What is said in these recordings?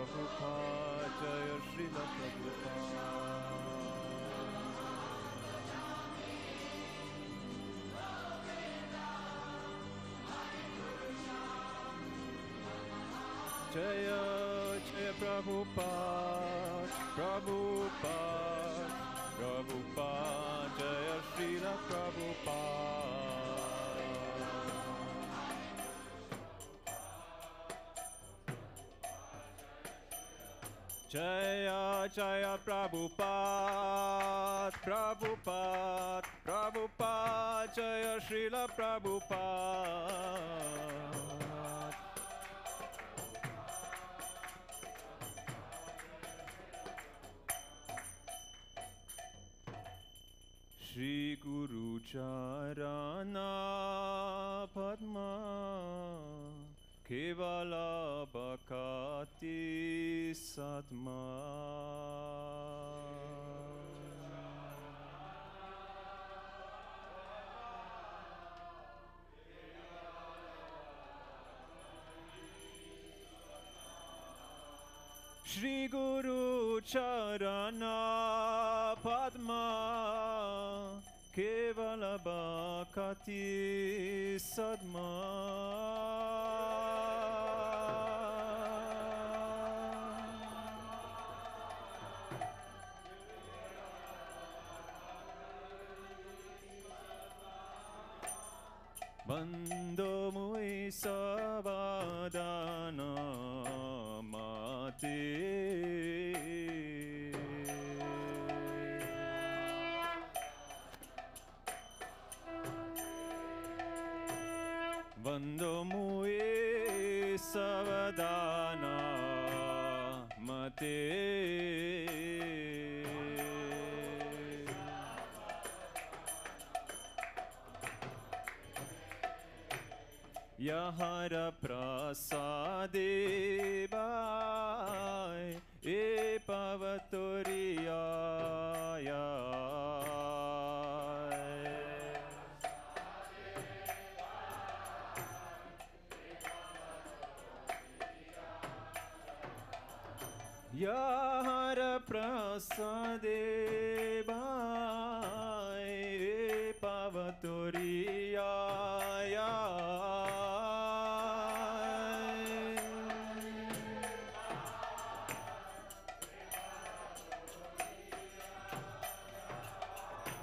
Prabhupada, Jaya Srila Prabhupada. Jaya Jaya Prabhupada, Prabhupada, Prabhupada, Jaya Srila Prabhupada. Jaya Jaya Prabhupada, Prabhupada, Prabhupada, Jaya Srila Prabhupada. Shri Guru Charana Padma Kevala Bhakati Satma. Shri Guru Charana Padma Kevala Bhakati Sadma. Bando Mui Savadana Mate Bando Mui Savadana Mate Yahara Prasade Vai E Pavatoriya Yahara Prasade Vai E Pavatoriya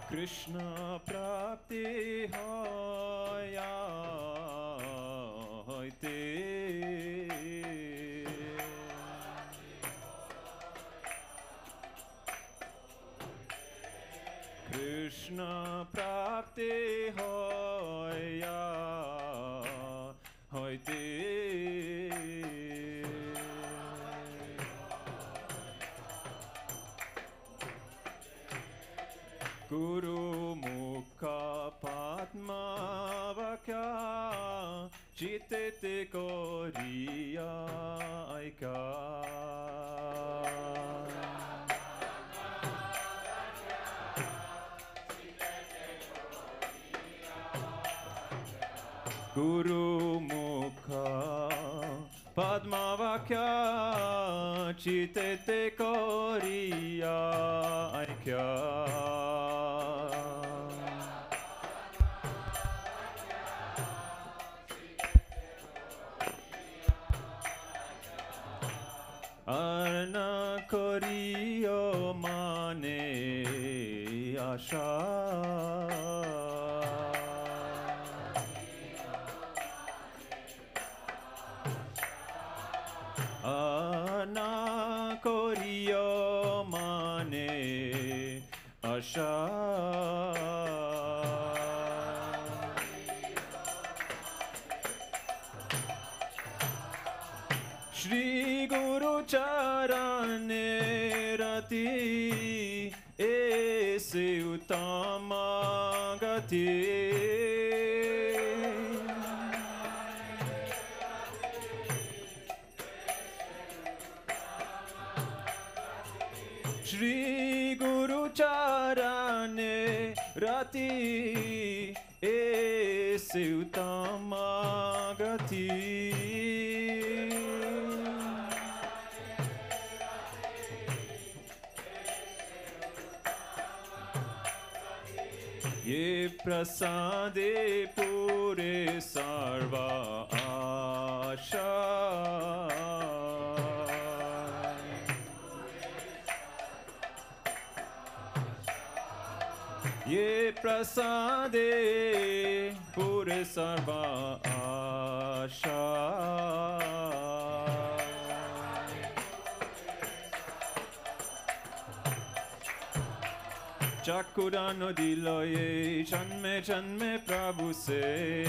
Krishna Prapti Hoya Hoite Krishna Prapti Hoya Hoite Guru Mukha Padma Vakya Chitete Koriya Aika Guru Mukha Padma Vakya Chitete Koriya Aikya Arna Koriyo Mane Asha Arna Koriyo Mane Asha Shri Guru Charane Rati Ese Uttama Gati Shri Guru Charane Rati Ese Uttama Gati प्रसादे पूरे सर्वा आशा ये प्रसादे पूरे सर्वा आशा Chakudano diloye chanme chanme Prabhu se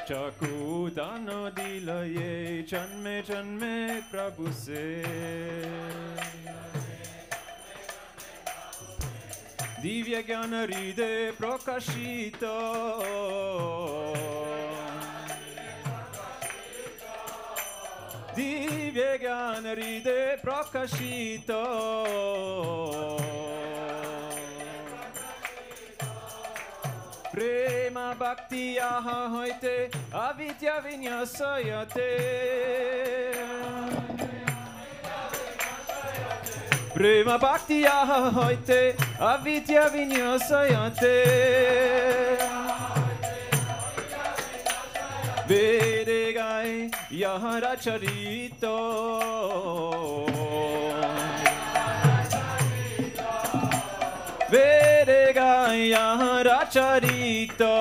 Chakudano diloye chanme chanme Prabhu se Divya Gyana Ride Prakashito Divya Gyana Ride Prakashito Prema Bhakti Yaha Hoite Avidya Vinyasayate Prema Bhakti Yaha Hoite Avidya Vinyasayate Vedegai Yahara Charito Vedegai Yahara Charito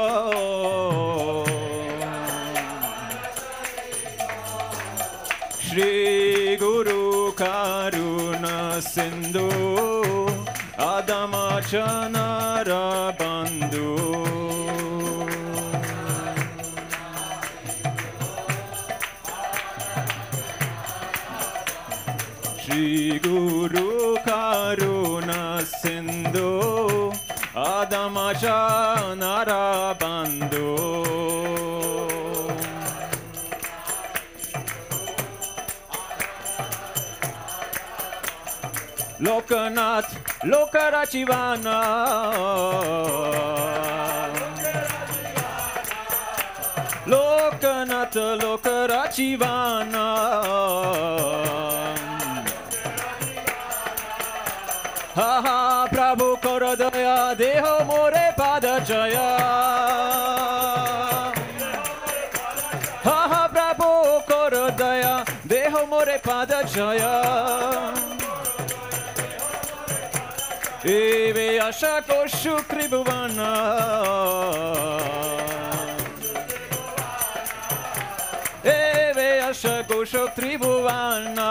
Shri Guru Karuna Sindhu Adama Chanara Bandhu Shri Guru Karuna Sindhu Adama Chanara Bandhu Lokanath Lokarachivana Lokanath Lokarachivana Ha ha Prabhu Korodaya Deho More Padachaya Ha ha Prabhu Korodaya Deho More Padachaya Eve Asha Koshu Kribhuvana Eve Asha Koshu Tribhuvana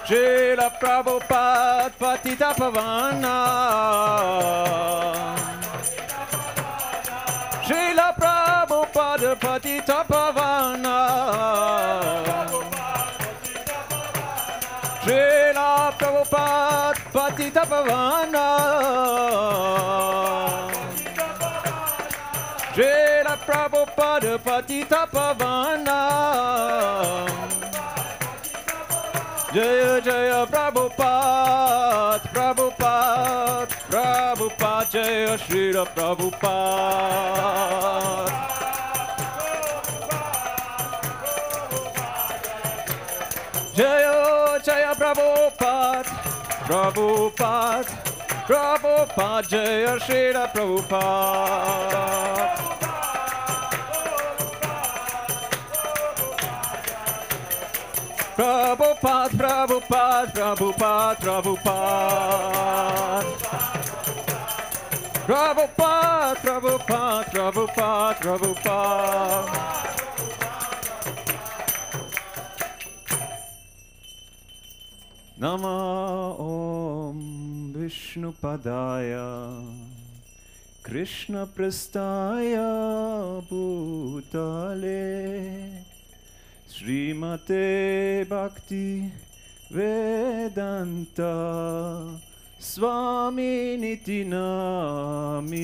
Srila Prabhupada Patita Pavana Srila Prabhupada Patita Pavana Srila Prabhupada Patita Pavana Srila Prabhupada Patita Pavana Jaya Jaya Prabhupada Prabhupada Prabhupada Jaya Srila Prabhupada Jaya Jaya Prabhupada Prabhupada Prabhupada Jaya Srila Prabhupada Prabhupada, Prabhupada, Prabhupada, Prabhupada Prabhupada, Prabhupada, Prabhupada Nama Om Vishnupadaya Krishna Prastaya Bhutale Srimate Bhakti Vedanta Swami Niti Namine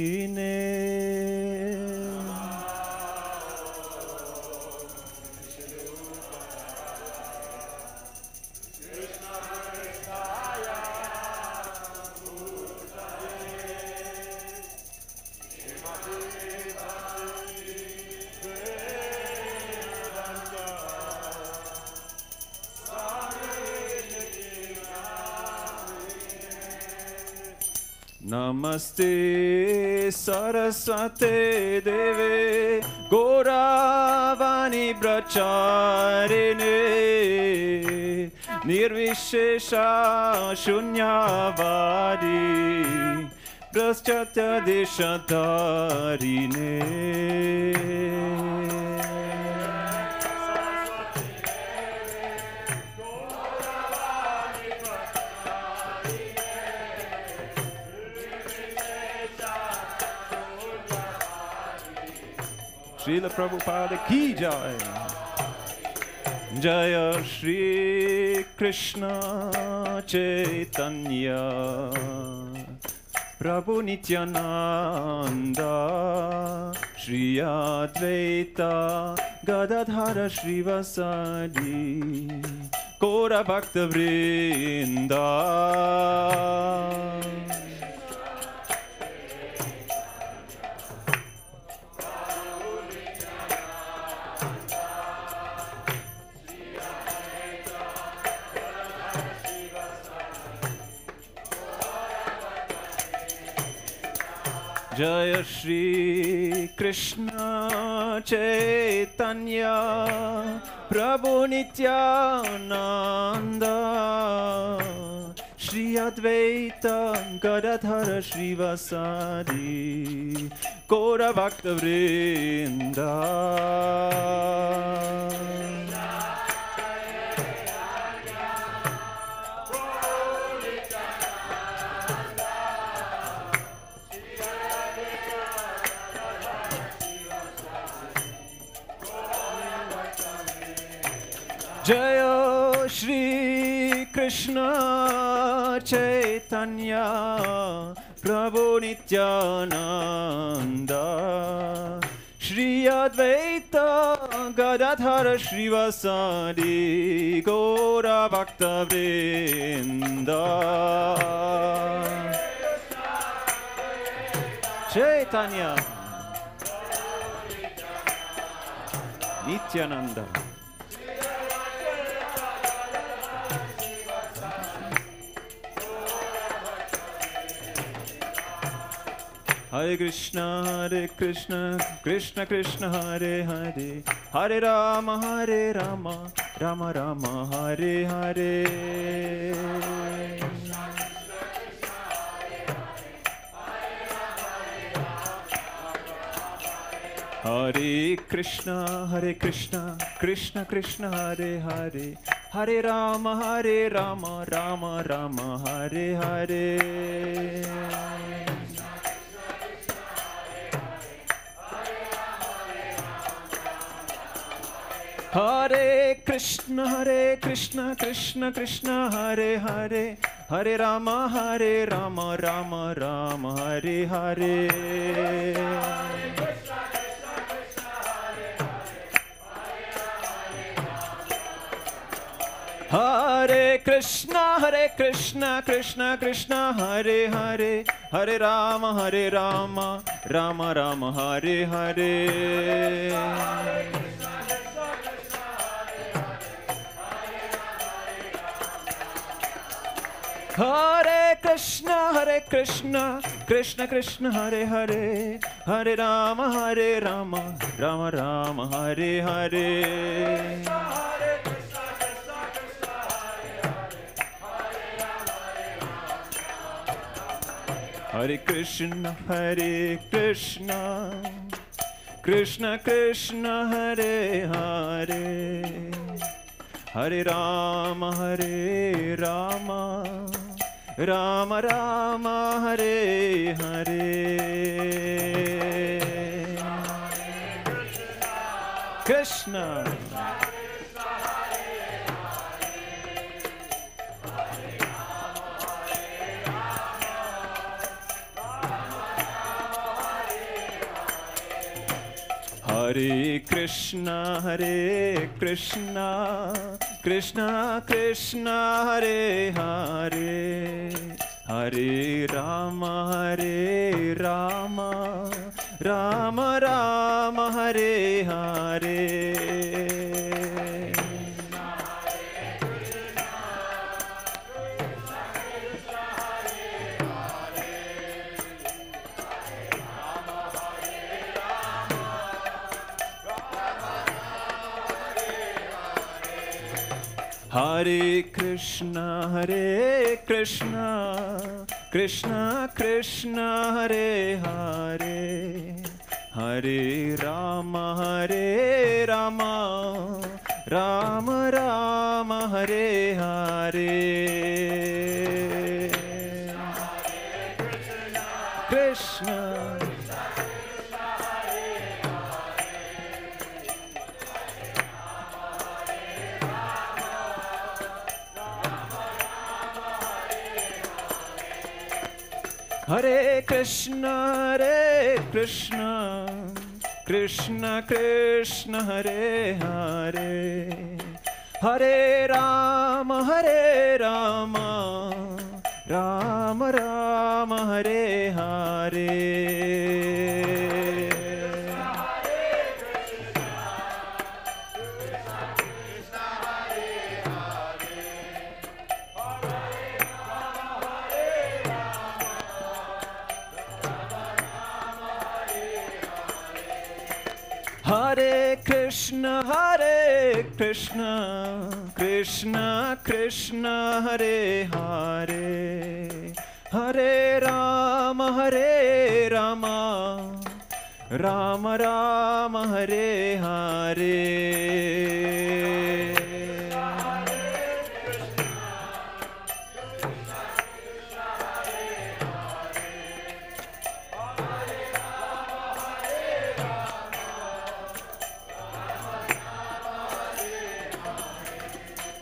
नमस्ते सरस्वते देवे गौरवाणी प्रचारिणे निर्विशेषा शून्यवादी पाश्चात्य देशधारिणे Srila Prabhupada ki jai. Jaya Shri Krishna Chaitanya Prabhu Nityananda Shri Advaita Gadadhara Shrivasadi Gaura Bhakta Vrinda Jaya Shri Krishna Chaitanya Prabhu Nityananda Shri Advaita Gadadhara Shrivasadi Gaura Bhakta Vrinda Jaya Shri Krishna Chaitanya Prabhu Nityananda Shri Advaita Gadadhara Shrivasadi Gaura Bhakta Vrinda Chaitanya Nityananda Hare Krishna, Krishna Krishna, Hare Hare, Hare Rama, Rama Rama, Hare Hare. Hare Krishna, Krishna Krishna, Hare Hare, Hare Rama, Rama Rama, Hare Hare. Hare Krishna, Krishna Krishna, Hare Hare, Hare Rama, Rama Rama, Hare Hare. Hare Krishna, Krishna Krishna, Hare Hare, Hare Rama, Rama Rama, Hare Hare. Hare Krishna, Krishna Krishna, Hare Hare, Hare Rama, Rama Rama, Hare Hare. Hare Krishna, Krishna Krishna, Hare Hare, Hare Rama, Rama Rama, Hare Hare. Krishna. Hare Krishna, Krishna Krishna, Hare Hare, Hare Rama, Rama Rama, Hare Hare. Hare Krishna Krishna Krishna Hare Hare Hare Rama Rama Rama Hare Hare Krishna Hare Krishna Krishna Krishna Hare Hare Hare Rama Rama Rama Hare Hare Hare Krishna Krishna Krishna Hare Hare Hare Rama Rama Rama Hare Hare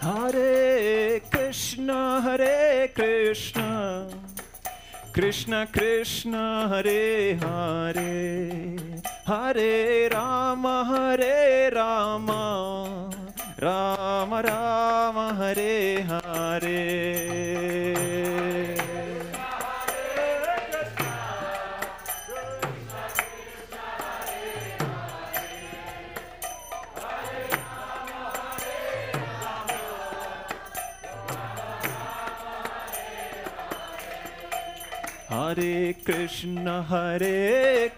Hare Krishna Krishna Krishna Hare Hare Hare Rama Rama Rama Hare Hare Hare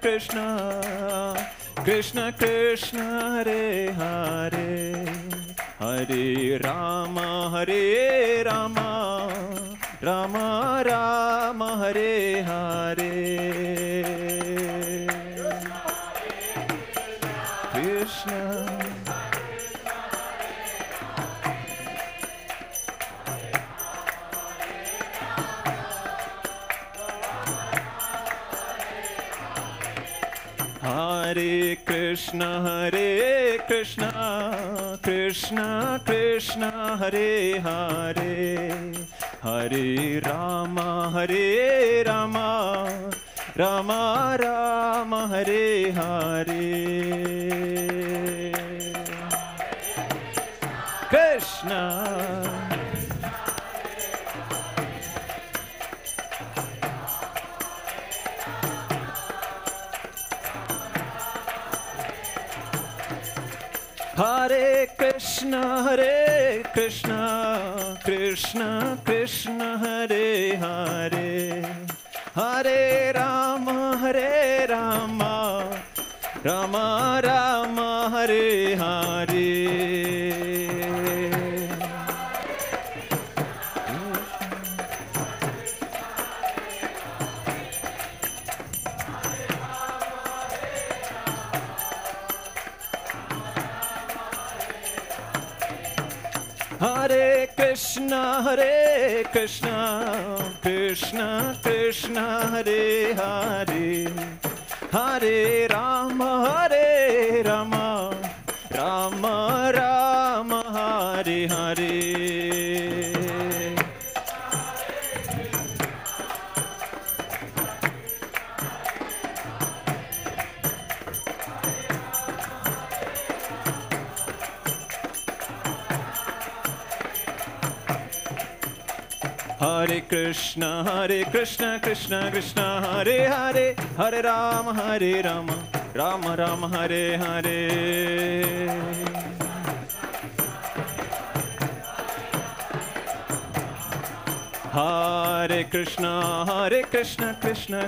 Krishna Krishna Krishna Hare Hare Hare Rama Rama Rama Hare Hare Krishna Hare Krishna Krishna Krishna Hare Hare Hare Rama Rama Rama Hare Hare Krishna Hare Krishna Krishna Krishna Hare Hare Hare Rama Rama Rama Hare Hare Hare Krishna Krishna Krishna Hare Hare Hare Rama Rama Rama Hare Hare Hare Krishna Krishna Krishna Hare Hare Hare Rama Rama Rama Hare Hare Hare Krishna Krishna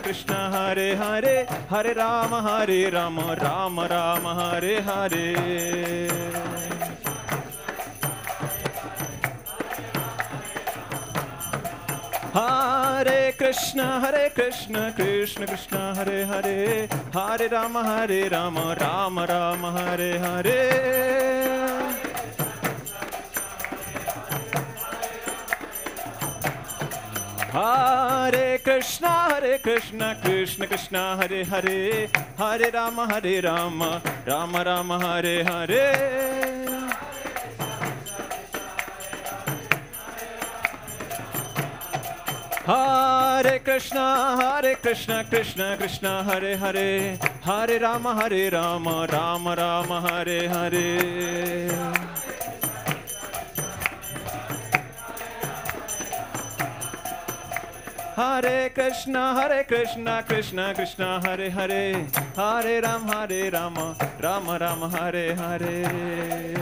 Krishna Hare Hare Hare Rama Rama Rama Hare Hare Hare Krishna Krishna Krishna Hare Hare, Hare Rama Rama Rama Hare Hare. Hare Krishna Krishna Krishna Hare Hare, Hare Rama Rama Rama Hare Hare. Hare Krishna Krishna Krishna Hare Hare, Hare Rama Rama Rama Hare Hare. Hare Krishna Krishna Krishna Hare Hare, Hare Rama Rama Rama Hare Hare.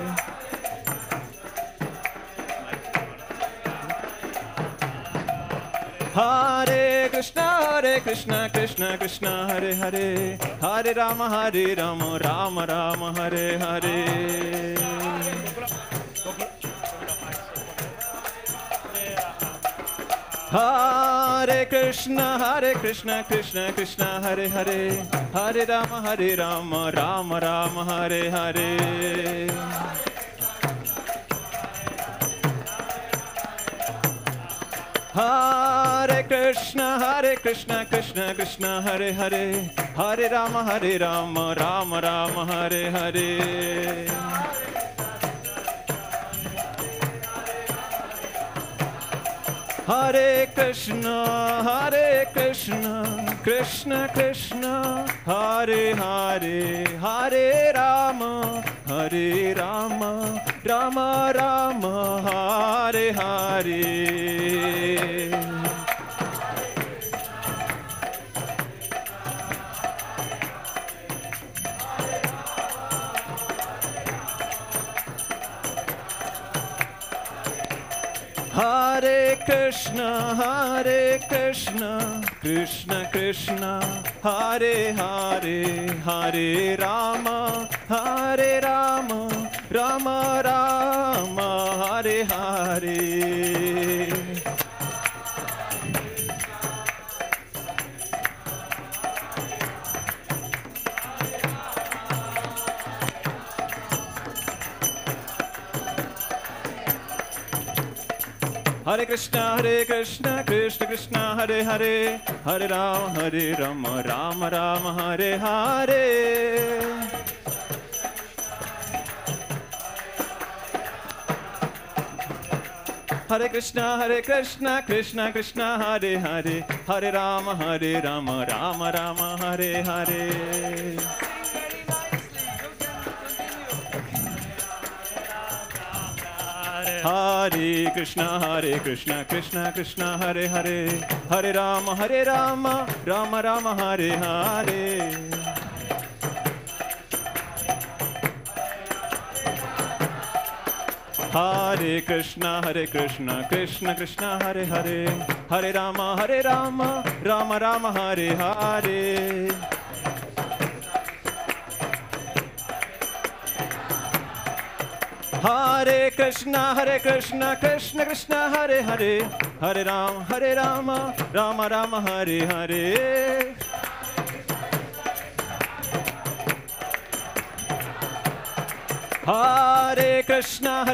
Hare Krishna Krishna Krishna Hare Hare, Hare Rama Rama Rama Hare Hare. Hare Krishna Krishna Krishna Hare Hare, Hare Rama Rama Rama Hare Hare. Hare Krishna Krishna Krishna Hare Hare, Hare Rama Rama Rama Hare Hare. Hare Krishna Krishna Krishna Hare Hare, Hare Rama Rama Rama Hare Hare. Hare Krishna Krishna Krishna Hare Hare, Hare Rama Rama Rama Hare Hare. Hare Krishna Krishna Krishna Hare Hare, Hare Rama Rama Rama Hare Hare. Hare Krishna Krishna Krishna Hare Hare, Hare Rama Rama Rama Hare Hare. Hare Krishna Krishna Krishna Hare Hare, Hare Rama Rama Rama Hare Hare. Hare Krishna Krishna Krishna Hare Hare, Hare Rama Rama Rama Hare Hare. Hare Krishna Krishna Krishna Hare Hare, Hare Rama Rama Rama Hare Hare. Hare Krishna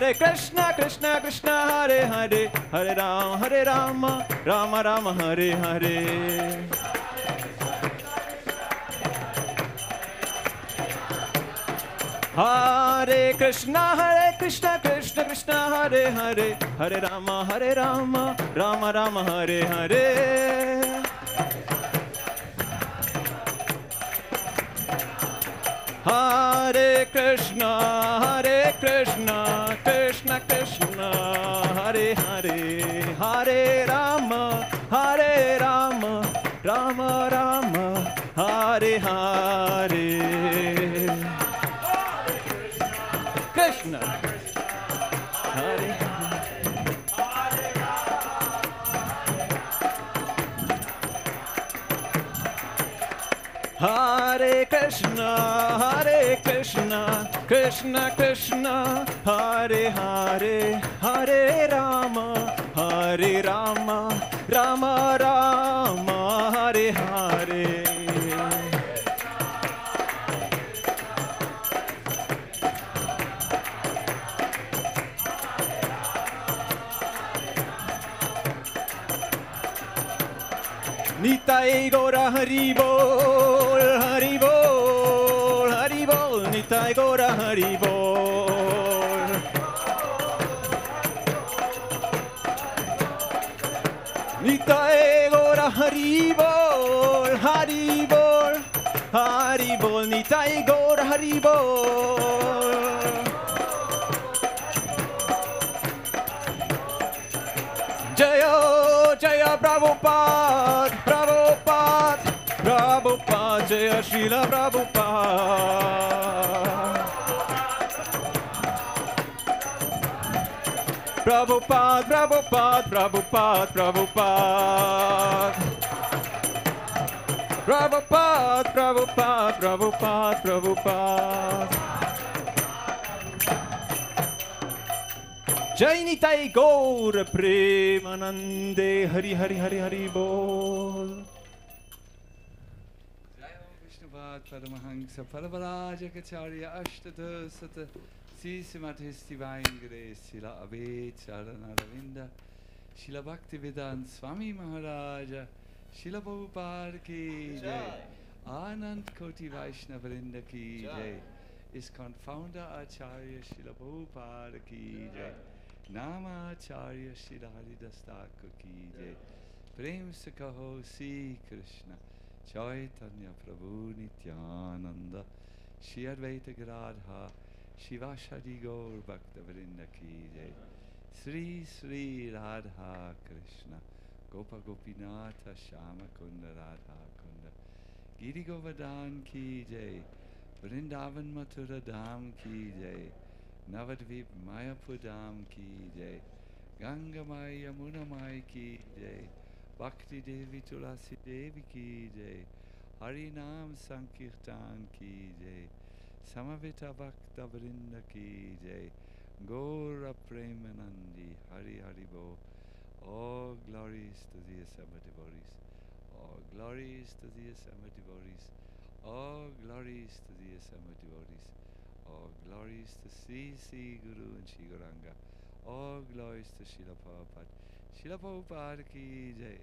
Krishna Krishna Hare Hare, Hare Rama Rama Rama Hare Hare. Hare Krishna Krishna Hare Hare, Hare Rama Rama Rama Hare Hare. Hare Krishna Krishna Krishna Hare Hare, Hare Rama Rama Rama Hare Hare. Krishna Hare Hare Krishna Krishna Krishna Hare Hare, Hare Rama Rama Rama, Hare Hare. Nitai Gora Hari Bol, Hari Bol, Hari Bol, Nitai Gora Hari Bol. Nitai Gora Hari Bol, Hari Bol, Hari Bol, Nitai Gora Hari Bol. Jaya, Jaya Prabhupada, Prabhupada, Prabhupada, Jaya Srila Prabhupada. Prabhupada, Prabhupada, Prabhupada, Prabhupada. Prabhupada, Prabhupada, Prabhupada, Prabhupada. Jai Nitai Gaur Premanande, Hari Hari Hari Hari Bol. Jai Om Vishnupad Paramahansa Paravarajacharya Ashtadha Sata Sisimatis Divine Grace Sila Abhay Charanaravinda Shila Bhaktivedanta Swami Maharaja Shila Prabhupada Ki Jai Anand Koti Vaishnavarinda Ki Jai ISKCON Founder Acharya Shila Prabhupada Ki Jai Nama Acharya Shila Haridas Thakur Ki Jai Prem se kaho Sri Krishna Chaitanya Prabhu Nityananda Shri Advaita Gadadhar Shivashadi Gaur Bhaktavrinda Ki Jai Sri Sri Radha Krishna Gopa Gopinatha Shama Kunda Radha Kunda Giri Govardhan Ki Jai Vrindavan Mathura Dham Ki Jai Navadvip Mayapur Dham Ki Jai Ganga Maya Yamuna Mai Ki Jai Bhakti Devi Tulasi Devi Ki Jai Hari Nam Sankirtan Ki Jai Samavita Bhakta Vrinda Ki Jai Gora Premanandi Hari Hari Bo. All glories to the assembled devotees. All glories to the assembled devotees. All glories to the assembled devotees. All glories to Sri Sri Guru and Sri Gauranga. All glories to Srila Prabhupada. Srila Prabhupada Ki Jai.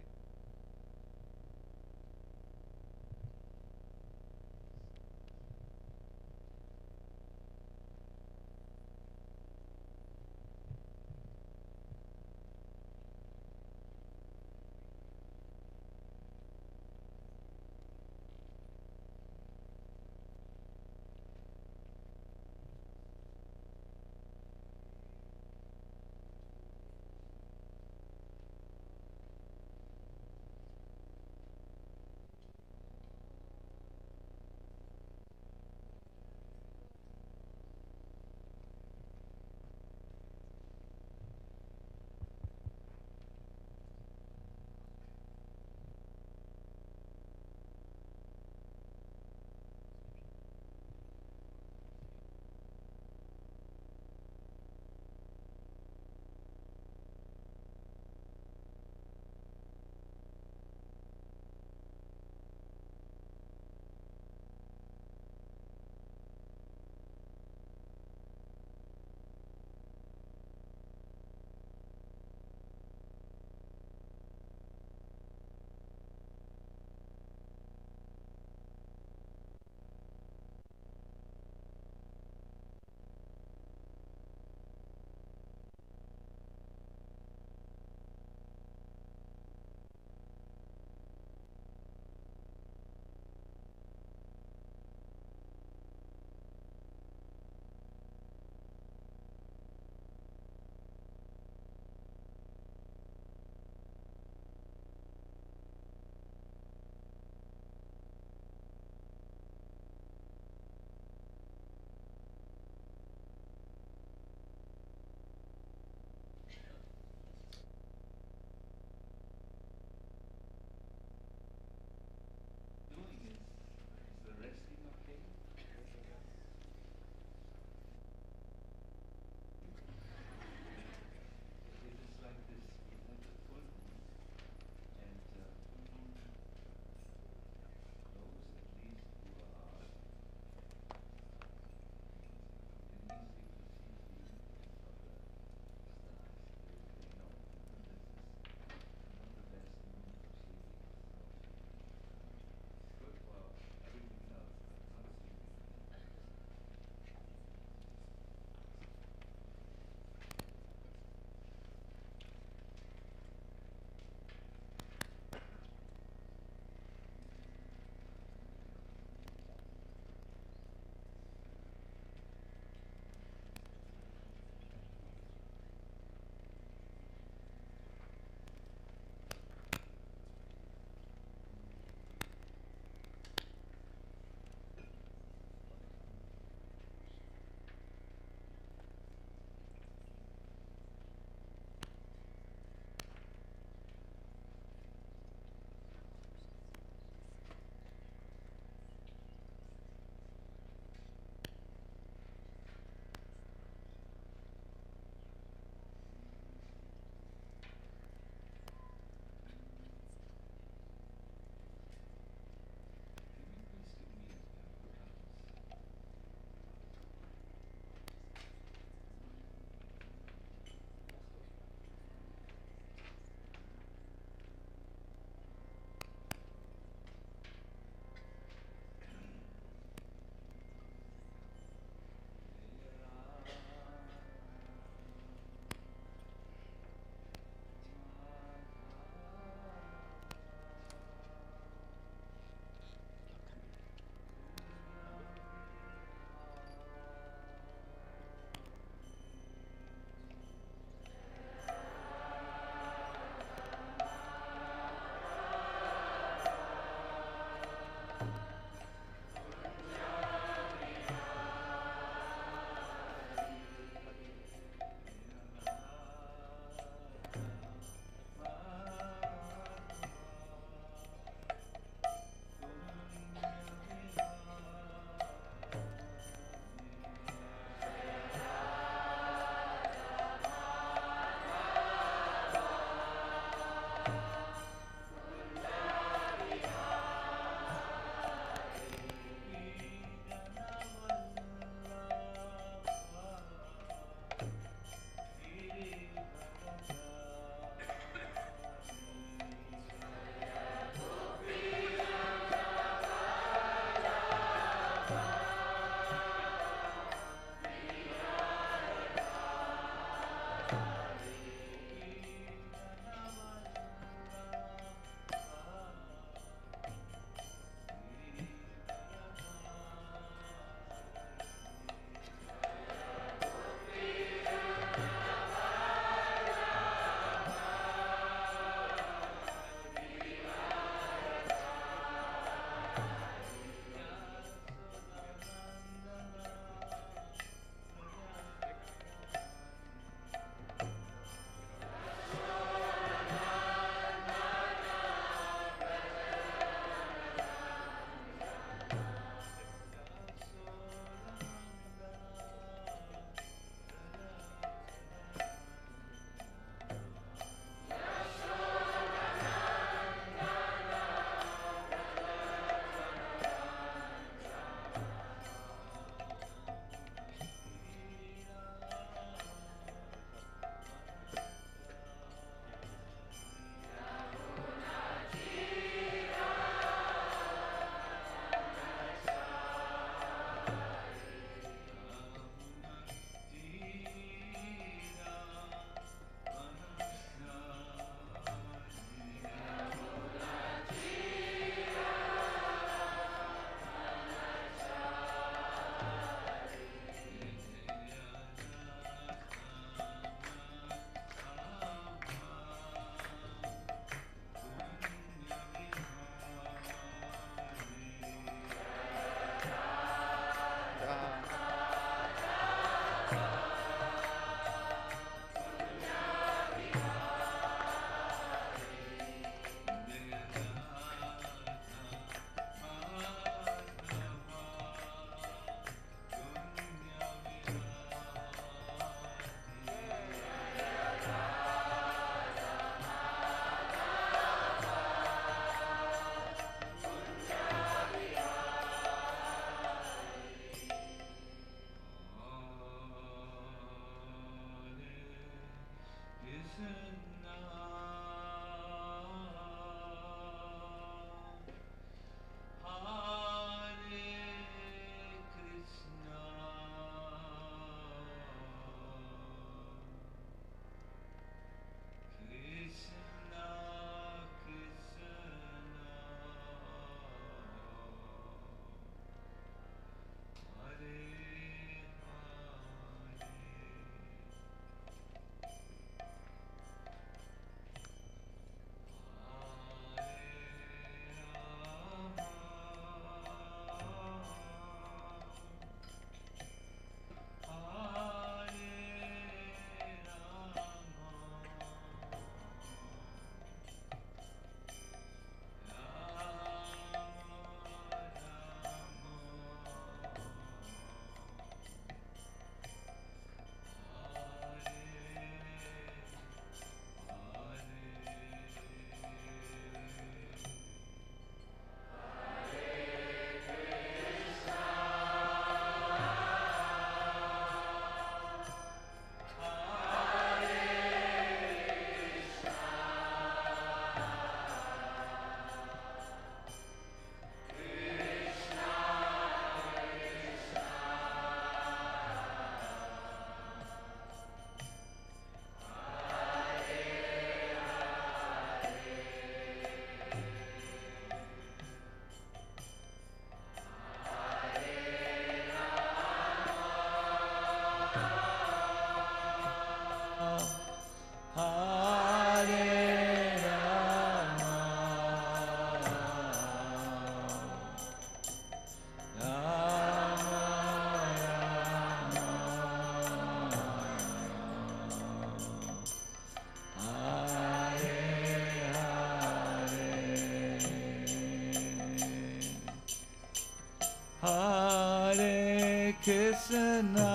Hare Krishna,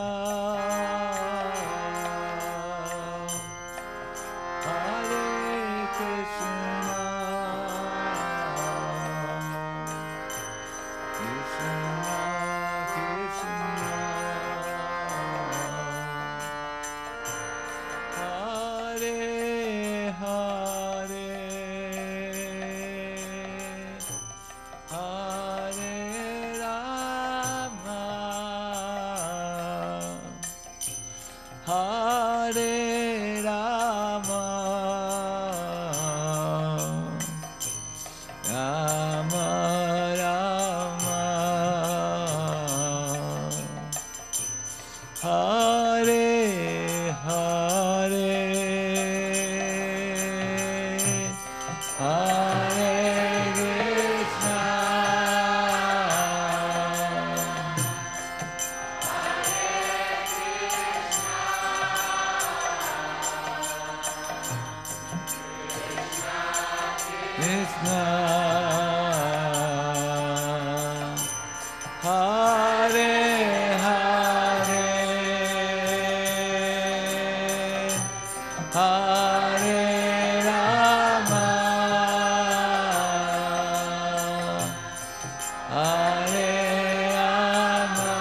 Hare Krishna, Krishna Krishna, Hare Hare, Hare Rama, Hare Rama, Rama Rama, Hare Hare, Hare Krishna, Krishna, Hare Hare, Hare Rama, Hare Rama,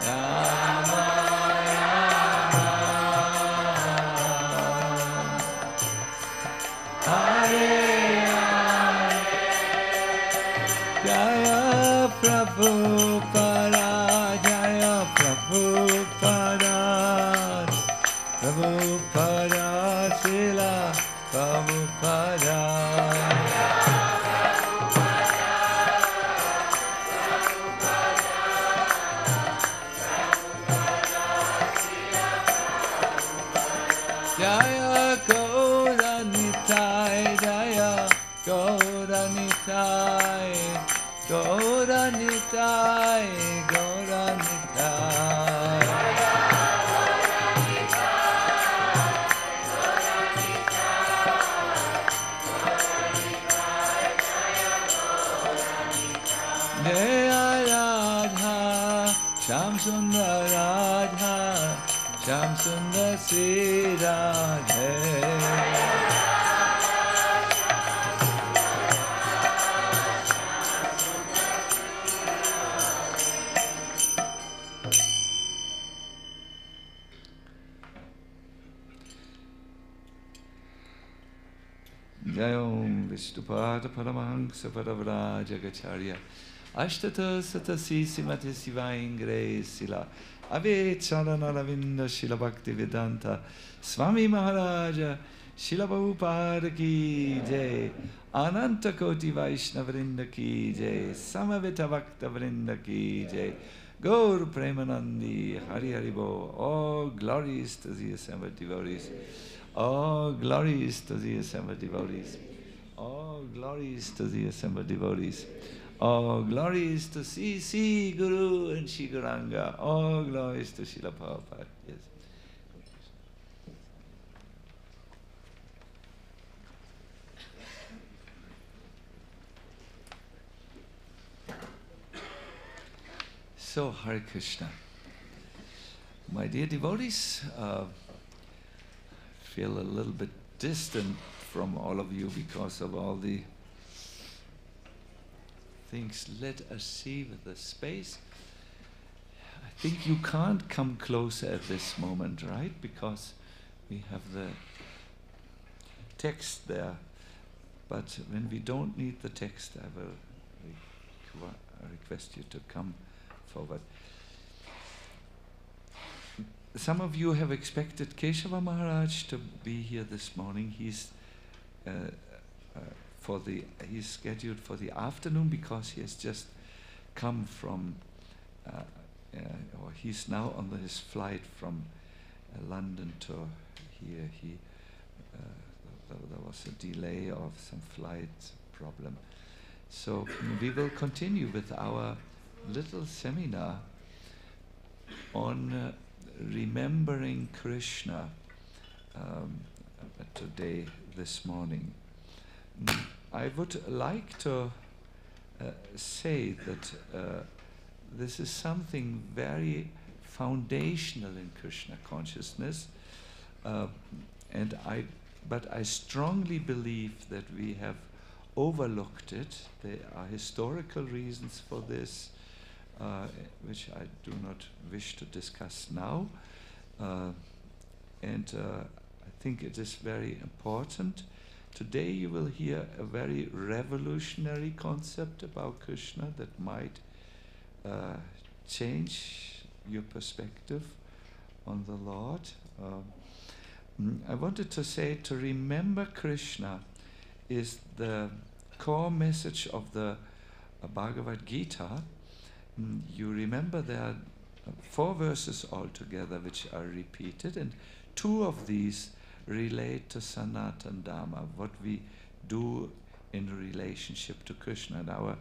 Rama Hare Jaya Prabhupada, Jaya Prabhupada, Prabhupada, Srila Prabhupada. Jaya Gauranitai, Jaya Gauranitai, Gauranitai, Gauranitai. Jaya Radha, Shyam Sundar Radha, Shyam Sundar Sri Radhe. Jayom Vishnupada Paramahansa Paravrajagatacharya Ashtata Satasi Simati Sivaingre Sila Ave Charanaravinda Shila Bhakti Vedanta Swami Maharaja Shila Prabhupada Ki Jai Ananta Koti Vaishnavrinda Ki Jai Samavita Bhakta Vrinda Ki Jai Gaur Premanandi Hari Haribo. All glories to the assembled devotees. All glories to the assembled devotees. All glories to the assembled devotees. All glories to C. Guru and Shri Gauranga. All glories to Srila Prabhupada. Yes. So, Hare Krishna. My dear devotees, feel a little bit distant from all of you because of all the things. Let us see with the space. I think you can't come closer at this moment, right? Because we have the text there. But when we don't need the text, I will request you to come forward. Some of you have expected Keshava Maharaj to be here this morning. He's scheduled for the afternoon because he has just come from, or he's now on his flight from London to here. There was a delay of some flight problem. So we will continue with our little seminar on remembering Krishna today, this morning. I would like to say that this is something very foundational in Krishna consciousness, but I strongly believe that we have overlooked it. There are historical reasons for this, which I do not wish to discuss now. I think it is very important. Today you will hear a very revolutionary concept about Krishna that might change your perspective on the Lord. I wanted to say, to remember Krishna is the core message of the Bhagavad Gita. You remember there are 4 verses altogether which are repeated, and 2 of these relate to Sanatana Dharma, what we do in relationship to Krishna. And our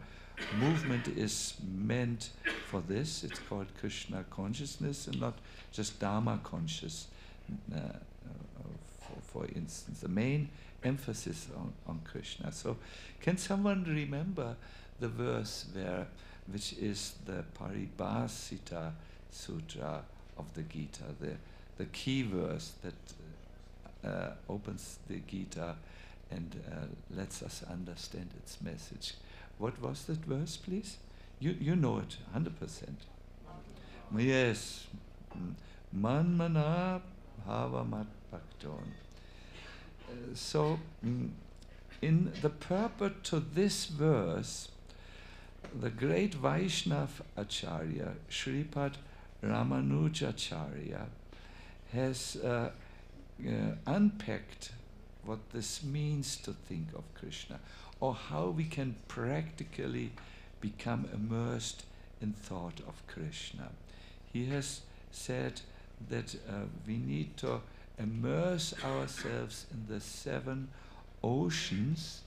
movement is meant for this. It's called Krishna consciousness and not just Dharma conscious. For instance, the main emphasis on Krishna. So can someone remember the verse which is the Paribhasita Sutra of the Gita, the key verse that opens the Gita and lets us understand its message? What was that verse, please? You know it 100%. Yes. Manmana bhavamat bhakton. So, in the purport to this verse, the great Vaishnava Acharya, Shripad Ramanujacharya, has unpacked what this means to think of Krishna, or how we can practically become immersed in thought of Krishna. He has said that we need to immerse ourselves in the 7 oceans,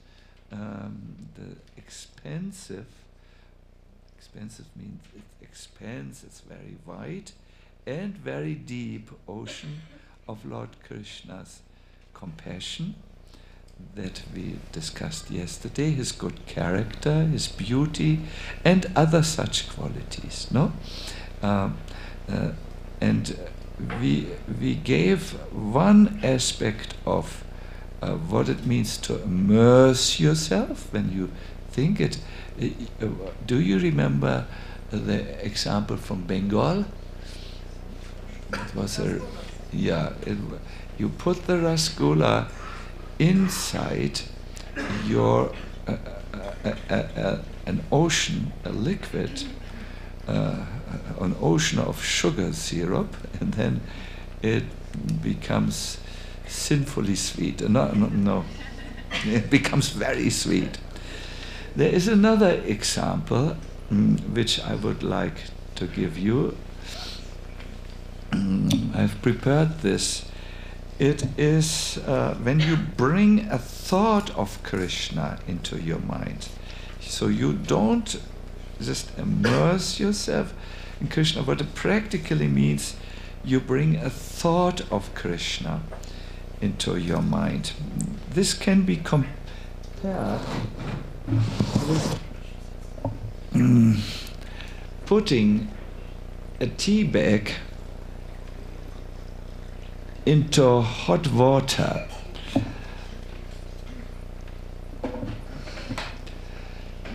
the expansive means it expands, it's very wide, and very deep ocean of Lord Krishna's compassion that we discussed yesterday, his good character, his beauty, and other such qualities. No, and we gave one aspect of what it means to immerse yourself when you think it. Do you remember the example from Bengal? It was you put the rasgulla inside your an ocean, a liquid, an ocean of sugar syrup, and then it becomes sinfully sweet. No, it becomes very sweet. There is another example which I would like to give you. I've prepared this. It is when you bring a thought of Krishna into your mind. So you don't just immerse yourself in Krishna, but it practically means you bring a thought of Krishna into your mind. This can be compared with putting a tea bag into hot water.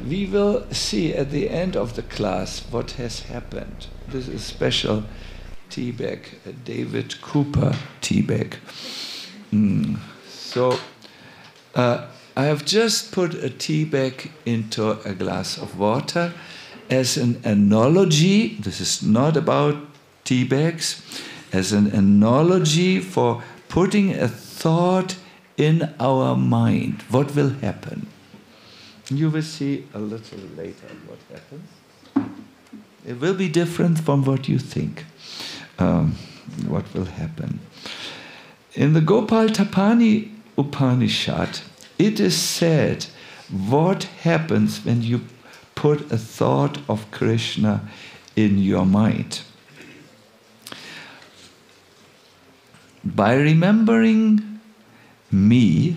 We will see at the end of the class what has happened. This is a special tea bag, a David Cooper tea bag. So I have just put a tea bag into a glass of water as an analogy. This is not about tea bags. As an analogy for putting a thought in our mind. What will happen? You will see a little later what happens. It will be different from what you think. What will happen? In the Gopal Tapani Upanishad, it is said what happens when you put a thought of Krishna in your mind. By remembering me,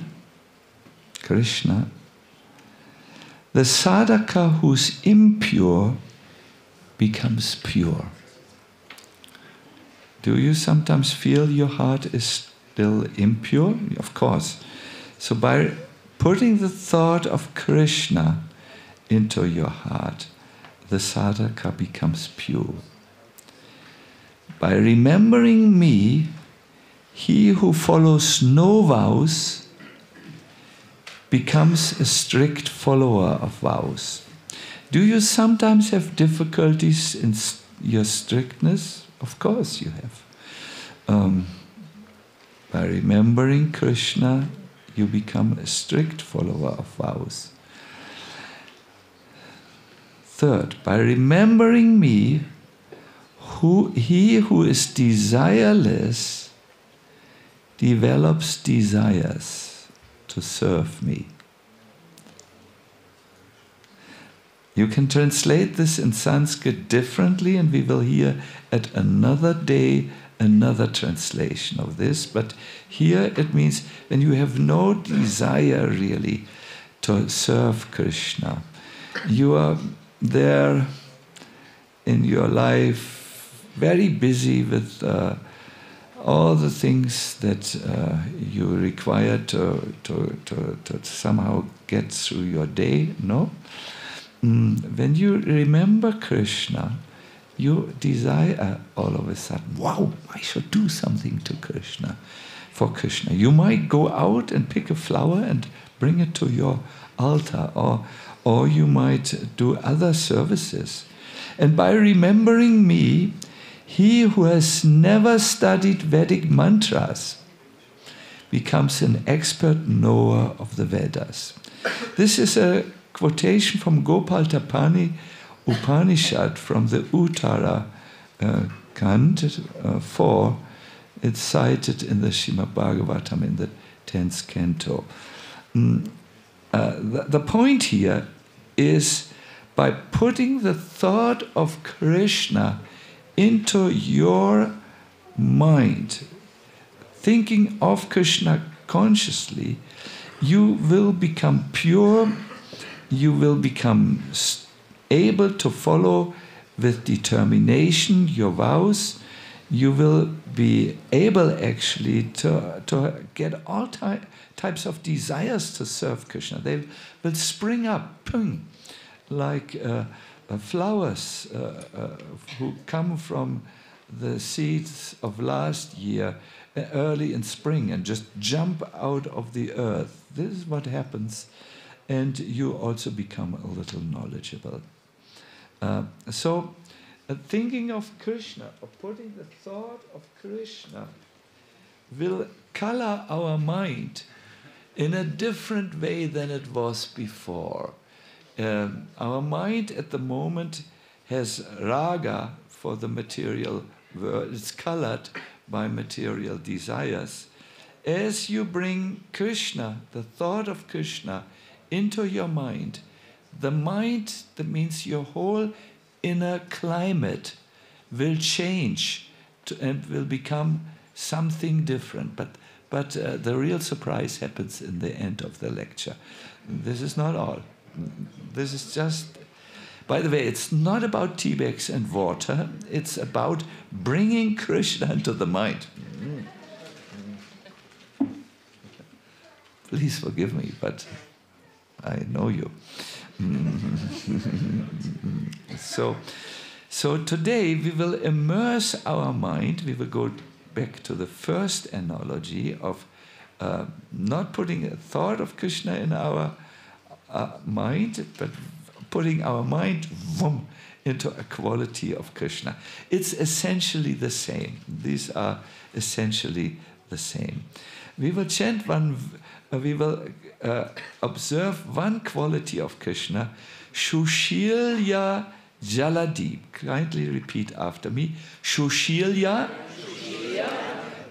Krishna, The sadhaka who's impure becomes pure. Do you sometimes feel your heart is still impure? Of course. So by putting the thought of Krishna into your heart, the sadhaka becomes pure. By remembering me, he who follows no vows becomes a strict follower of vows. Do you sometimes have difficulties in your strictness? Of course you have. By remembering Krishna, you become a strict follower of vows. Third, by remembering me, he who is desireless develops desires to serve me. You can translate this in Sanskrit differently, and we will hear at another day another translation of this. But here it means when you have no desire really to serve Krishna, you are there in your life very busy with all the things that you require to somehow get through your day, no? When you remember Krishna, you desire all of a sudden, wow, I should do something to Krishna, for Krishna. You might go out and pick a flower and bring it to your altar, or you might do other services. And by remembering me, he who has never studied Vedic mantras becomes an expert knower of the Vedas. This is a quotation from Gopal Tapani Upanishad from the Uttara Kand 4. It's cited in the Srimad Bhagavatam in the 10th canto. The point here is by putting the thought of Krishna into your mind, thinking of Krishna consciously, you will become pure, you will become able to follow with determination your vows, you will be able actually to get all types of desires to serve Krishna. They will spring up, like flowers who come from the seeds of last year early in spring and just jump out of the earth. This is what happens, and you also become a little knowledgeable. So thinking of Krishna, or putting the thought of Krishna, will color our mind in a different way than it was before. Our mind at the moment has raga for the material world. It's colored by material desires. As you bring Krishna, the thought of Krishna, into your mind, the mind, that means your whole inner climate, will change and will become something different. But the real surprise happens in the end of the lecture. This is not all. This is just, by the way, it's not about tea bags and water. It's about bringing Krishna into the mind. Please forgive me, but I know you. So today we will immerse our mind. We will go back to the first analogy of not putting a thought of Krishna in our mind, but putting our mind into a quality of Krishna. It's essentially the same. These are essentially the same. We will chant we will observe one quality of Krishna, Shushilya Jaladi. Kindly repeat after me. Shushilya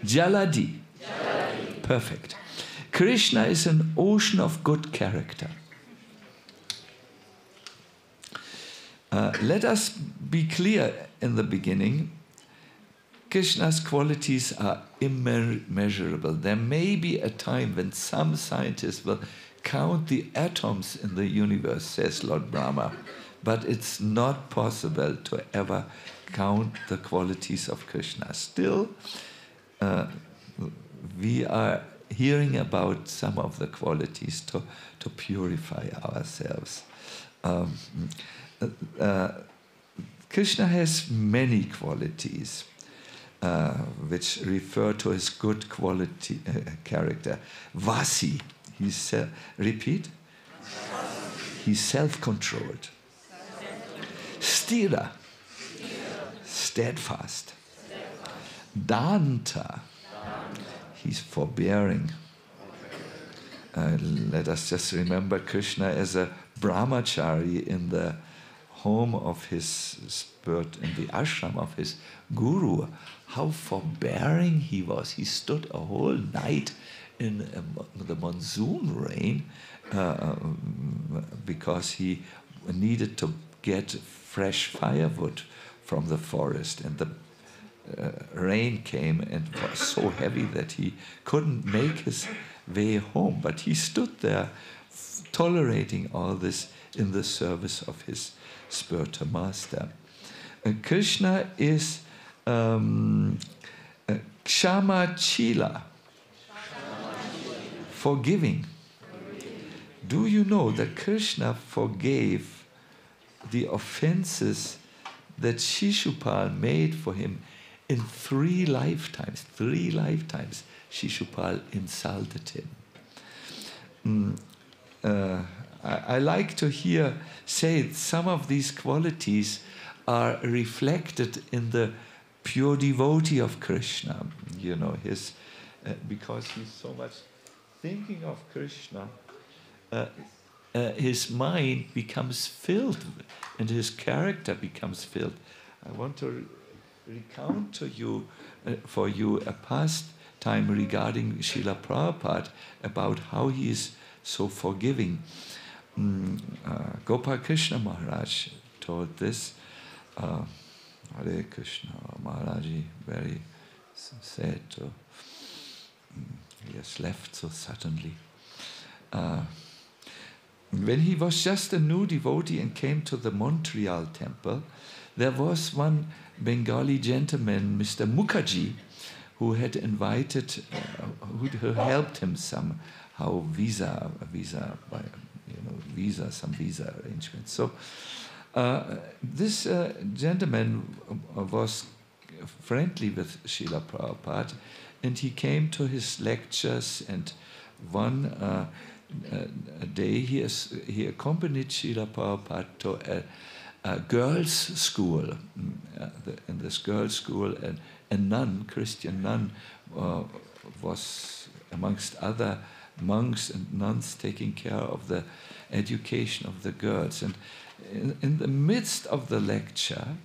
Jaladi. Perfect. Krishna is an ocean of good character. Let us be clear in the beginning. Krishna's qualities are immeasurable. There may be a time when some scientists will count the atoms in the universe, says Lord Brahma, but it's not possible to ever count the qualities of Krishna. Still, we are hearing about some of the qualities to purify ourselves. Krishna has many qualities which refer to his good quality character. Vasi, repeat. He's self-controlled. Stira, steadfast. Danta, he's forbearing. Let us just remember Krishna as a brahmachari in the home of his spirit, in the ashram of his guru. How forbearing he was. He stood a whole night in the monsoon rain because he needed to get fresh firewood from the forest, and the rain came and was so heavy that he couldn't make his way home. But he stood there tolerating all this in the service of his spiritual master. Krishna is Kshama Chila, forgiving. Do you know that Krishna forgave the offenses that Shishupal made for him in 3 lifetimes? 3 lifetimes Shishupal insulted him. I like to say some of these qualities are reflected in the pure devotee of Krishna. You know, because he's so much thinking of Krishna, his mind becomes filled and his character becomes filled. I want to recount to you, for you, a pastime regarding Srila Prabhupada about how he is so forgiving. Gopal Krishna Maharaj told this. Hare Krishna, Maharaji, very sad to he has left so suddenly. When he was just a new devotee and came to the Montreal temple, there was one Bengali gentleman, Mr. Mukherjee, who had invited, who helped him somehow visa arrangements. So this gentleman was friendly with Srila Prabhupada, and he came to his lectures, and one day he accompanied Srila Prabhupada to a girls' school. In this girls' school, a nun, Christian nun, was amongst other monks and nuns taking care of the education of the girls. And in the midst of the lecture,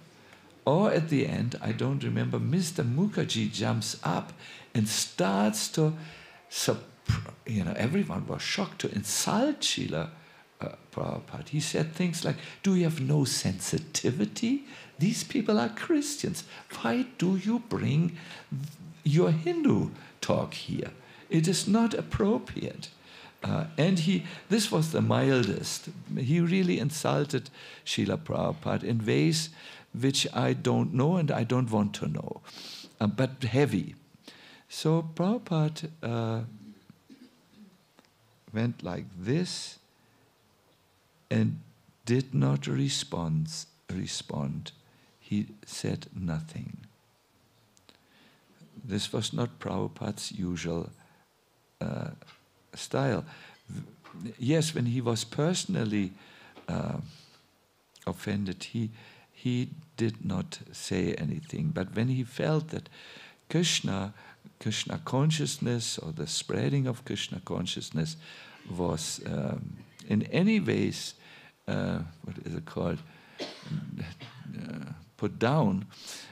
or at the end, I don't remember, Mr. Mukherjee jumps up and starts to, everyone was shocked, to insult Srila Prabhupada. He said things like, "Do you have no sensitivity? These people are Christians. Why do you bring your Hindu talk here? It is not appropriate." And this was the mildest. He really insulted Srila Prabhupada in ways which I don't know and I don't want to know, but heavy. So Prabhupada went like this and did not respond. He said nothing. This was not Prabhupada's usual style. Yes, when he was personally offended, he did not say anything. But when he felt that Krishna consciousness, or the spreading of Krishna consciousness, was in any ways, what is it called, put down,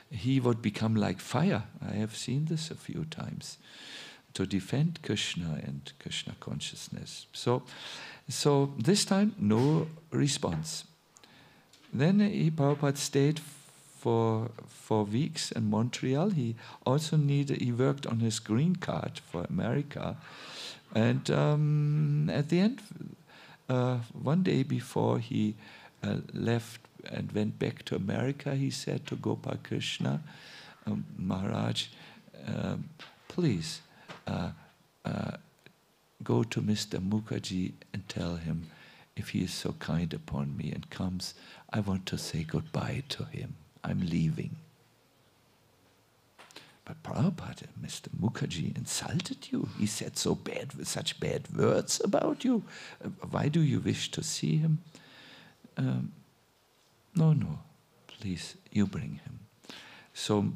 he would become like fire. I have seen this a few times, to defend Krishna and Krishna consciousness. So this time, no response. Then Prabhupada stayed for 4 weeks in Montreal. He also he worked on his green card for America. And at the end, one day before he left and went back to America, he said to Gopal Krishna, Maharaj, please go to Mr. Mukherjee and tell him if he is so kind upon me and comes, I want to say goodbye to him. I'm leaving. But Prabhupada, Mr. Mukherjee insulted you. He said such bad words about you. Why do you wish to see him? No, please, you bring him. So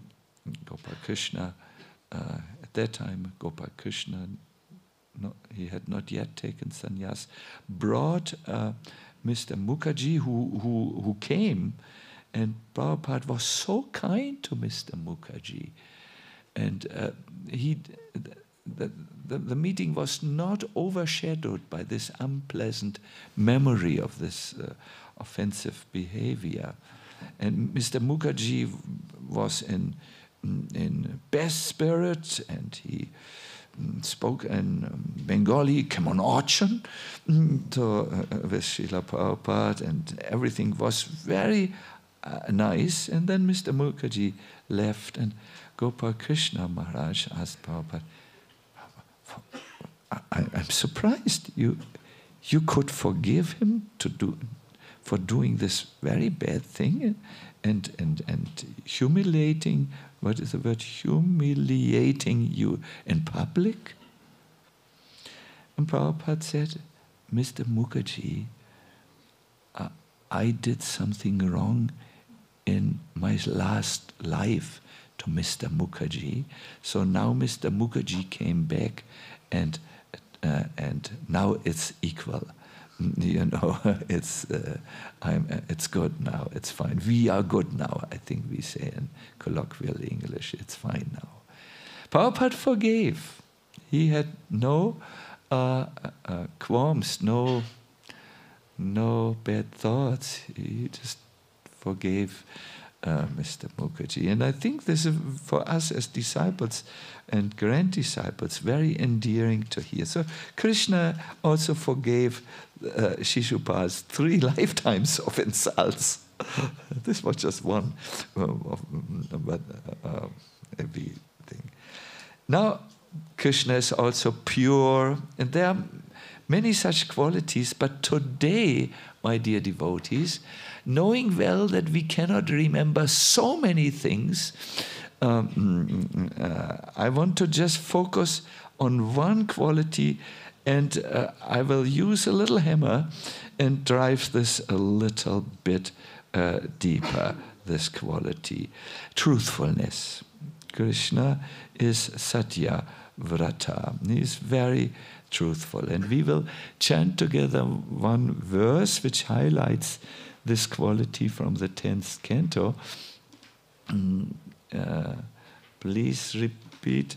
Gopal Krishna, at that time, Gopal Krishna, he had not yet taken sannyas, brought Mr. Mukherjee, who came, and Prabhupada was so kind to Mr. Mukherjee. And the meeting was not overshadowed by this unpleasant memory of this offensive behavior. And Mr. Mukherjee was in best spirit, and he spoke in Bengali, Kemon Achan, with Srila Prabhupada, and everything was very nice. And then Mr. Mukherjee left, and Gopal Krishna Maharaj asked Prabhupada, I'm surprised you could forgive him for doing this very bad thing and humiliating, what is the word, humiliating you in public? And Prabhupada said, Mr. Mukherjee, I did something wrong in my last life to Mr. Mukherjee. So now Mr. Mukherjee came back, and now it's equal. You know, it's good now. It's fine. We are good now. I think we say in colloquial English, it's fine now. Prabhupada forgave. He had no qualms, no bad thoughts. He just forgave Mr. Mukherjee. And I think this is, for us as disciples and grand disciples, very endearing to hear. So Krishna also forgave Shishupal's 3 lifetimes of insults. This was just one, but everything. Now, Krishna is also pure, and there are many such qualities, but today, my dear devotees, knowing well that we cannot remember so many things, I want to just focus on one quality, and I will use a little hammer and drive this a little bit deeper, this quality. Truthfulness. Krishna is Satya Vrata. He is very truthful. And we will chant together one verse which highlights this quality from the 10th canto. Please repeat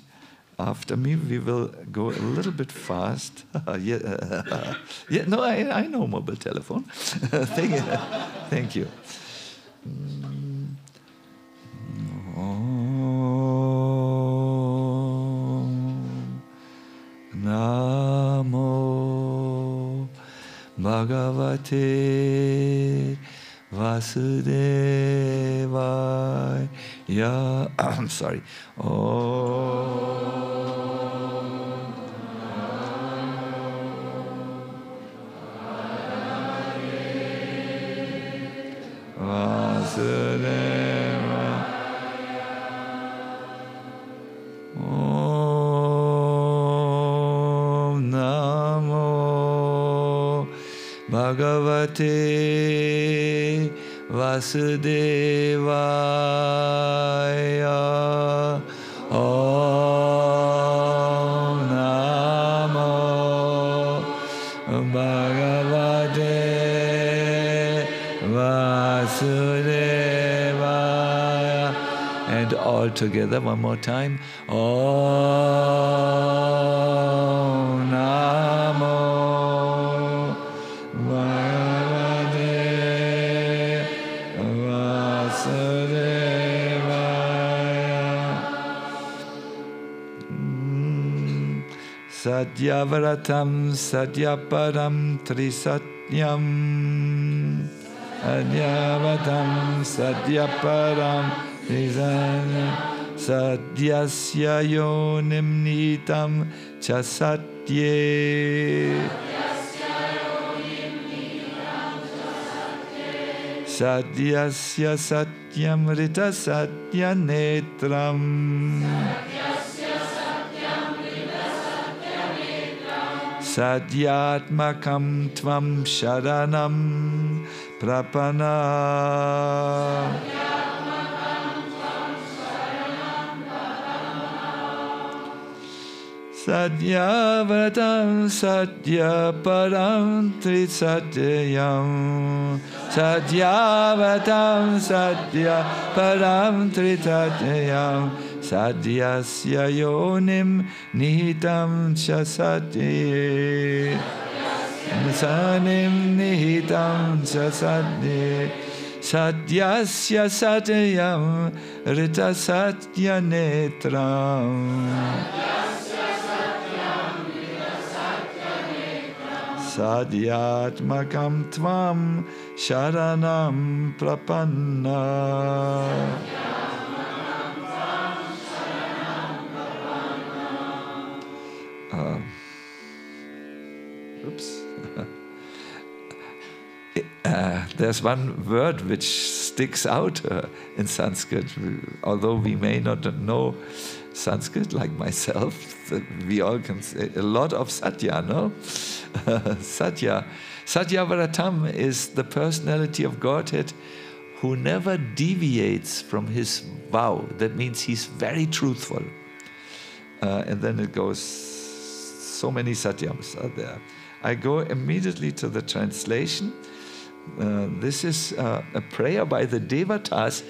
after me. We will go a little bit fast. Yeah, no, I know mobile telephone. Thank you. Namo Bhagavate Vasudevaya. I'm sorry. Vasudevaya. Om Namo Bhagavate Vasudevaya. Om Namo Bhagavate Vasudevaya. And all together, one more time. Om Namo Bhagavate Vasudevaya. Satyavaratam Satyaparam Trisatyam. Satyavaratam Satyaparam Trisatyam. Satyasya yonim nitam cha satye. Satyasya satyam rita satya netram. Satyatmakam tvam sharanam prapana. Satyavaratam Satyaparam Trisatyam. Satyavaratam Satyaparam Trisatyam. Satyasya yonim nihitam cha satye. Sanim nihitam cha satye. Satyasya satyam rita satya netram. Sadyatmakam tvam sharanam prapanna. There's one word which sticks out in Sanskrit, although we may not know Sanskrit like myself. We all can say a lot of Satya, no? Satya. Satyavaratam is the personality of Godhead who never deviates from his vow. That means he's very truthful. And then it goes, so many Satyams are there. I go immediately to the translation. This is a prayer by the Devatas.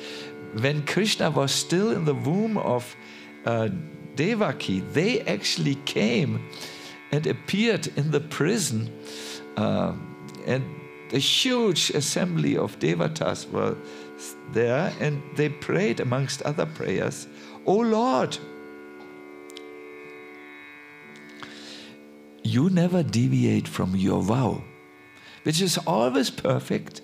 When Krishna was still in the womb of Devaki, they actually came and appeared in the prison, and a huge assembly of Devatas were there, and they prayed amongst other prayers, "O Lord, you never deviate from your vow, which is always perfect,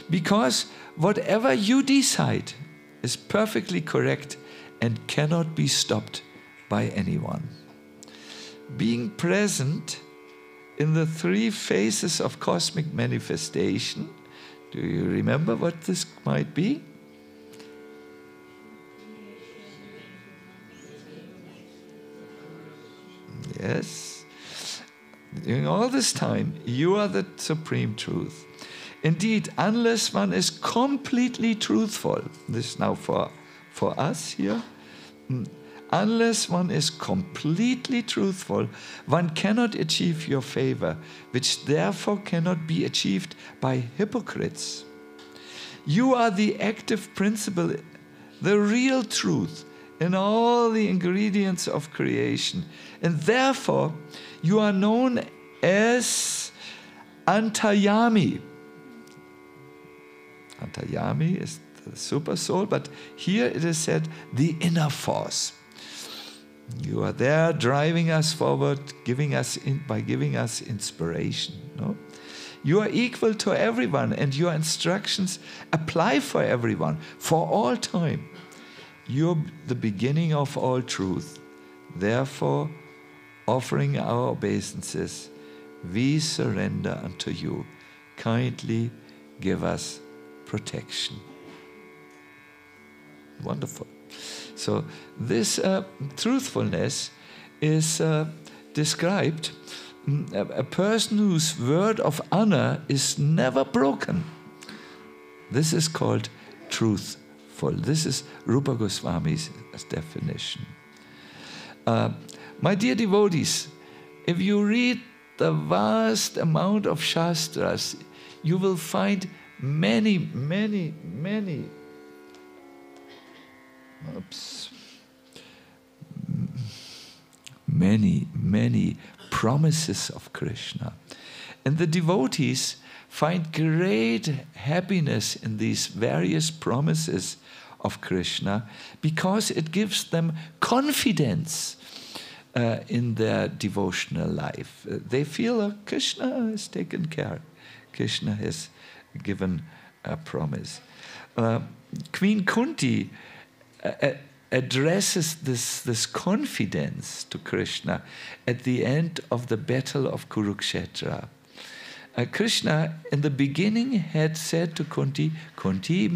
because whatever you decide is perfectly correct and cannot be stopped by anyone. Being present in the three phases of cosmic manifestation," do you remember what this might be? Yes. During all this time, you are the supreme truth. Indeed, unless one is completely truthful, this is now for us here, unless one is completely truthful, one cannot achieve your favor, which therefore cannot be achieved by hypocrites. You are the active principle, the real truth in all the ingredients of creation, and therefore you are known as Antaryami. Antaryami is the super soul, but here it is said the inner force. You are there driving us forward, by giving us inspiration. No? You are equal to everyone, and your instructions apply for everyone, for all time. You're the beginning of all truth. Therefore, offering our obeisances, we surrender unto you. Kindly give us protection. Wonderful. So this truthfulness is described. A person whose word of honor is never broken. This is called truthful. This is Rupa Goswami's definition. My dear devotees, if you read the vast amount of Shastras, you will find many promises of Krishna. And the devotees find great happiness in these various promises of Krishna because it gives them confidence in their devotional life. They feel Krishna has taken care. Krishna has given a promise. Queen Kunti addresses this confidence to Krishna at the end of the battle of Kurukshetra. Krishna, in the beginning, had said to Kunti, Kunti,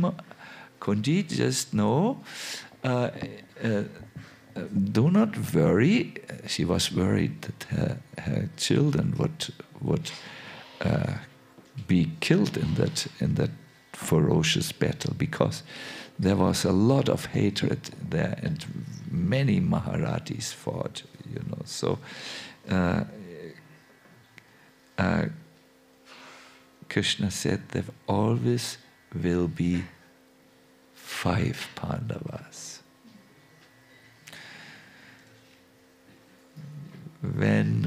just know, do not worry. She was worried that her children would be killed in that ferocious battle, because there was a lot of hatred there and many Maharathis fought, So Krishna said there always will be 5 Pandavas. When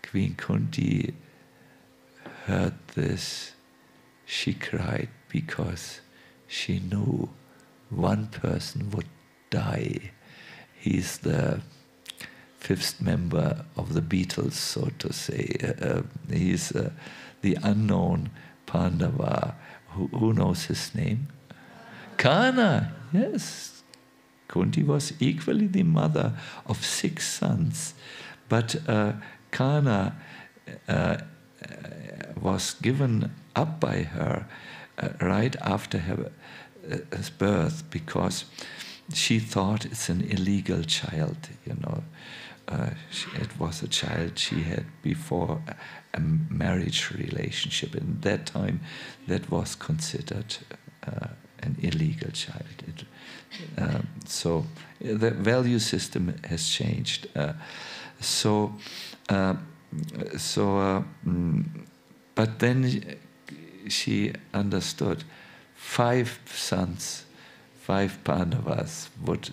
Queen Kunti heard this, she cried because she knew one person would die. He's the 5th member of the Beatles, so to say. He's the unknown Pandava. Who knows his name? Kana, yes. Kunti was equally the mother of 6 sons, but Kana was given up by her right after his birth, because she thought it's an illegal child, it was a child she had before a marriage relationship. In that time, that was considered an illegal child. So the value system has changed. But then she understood 5 sons, 5 Pandavas would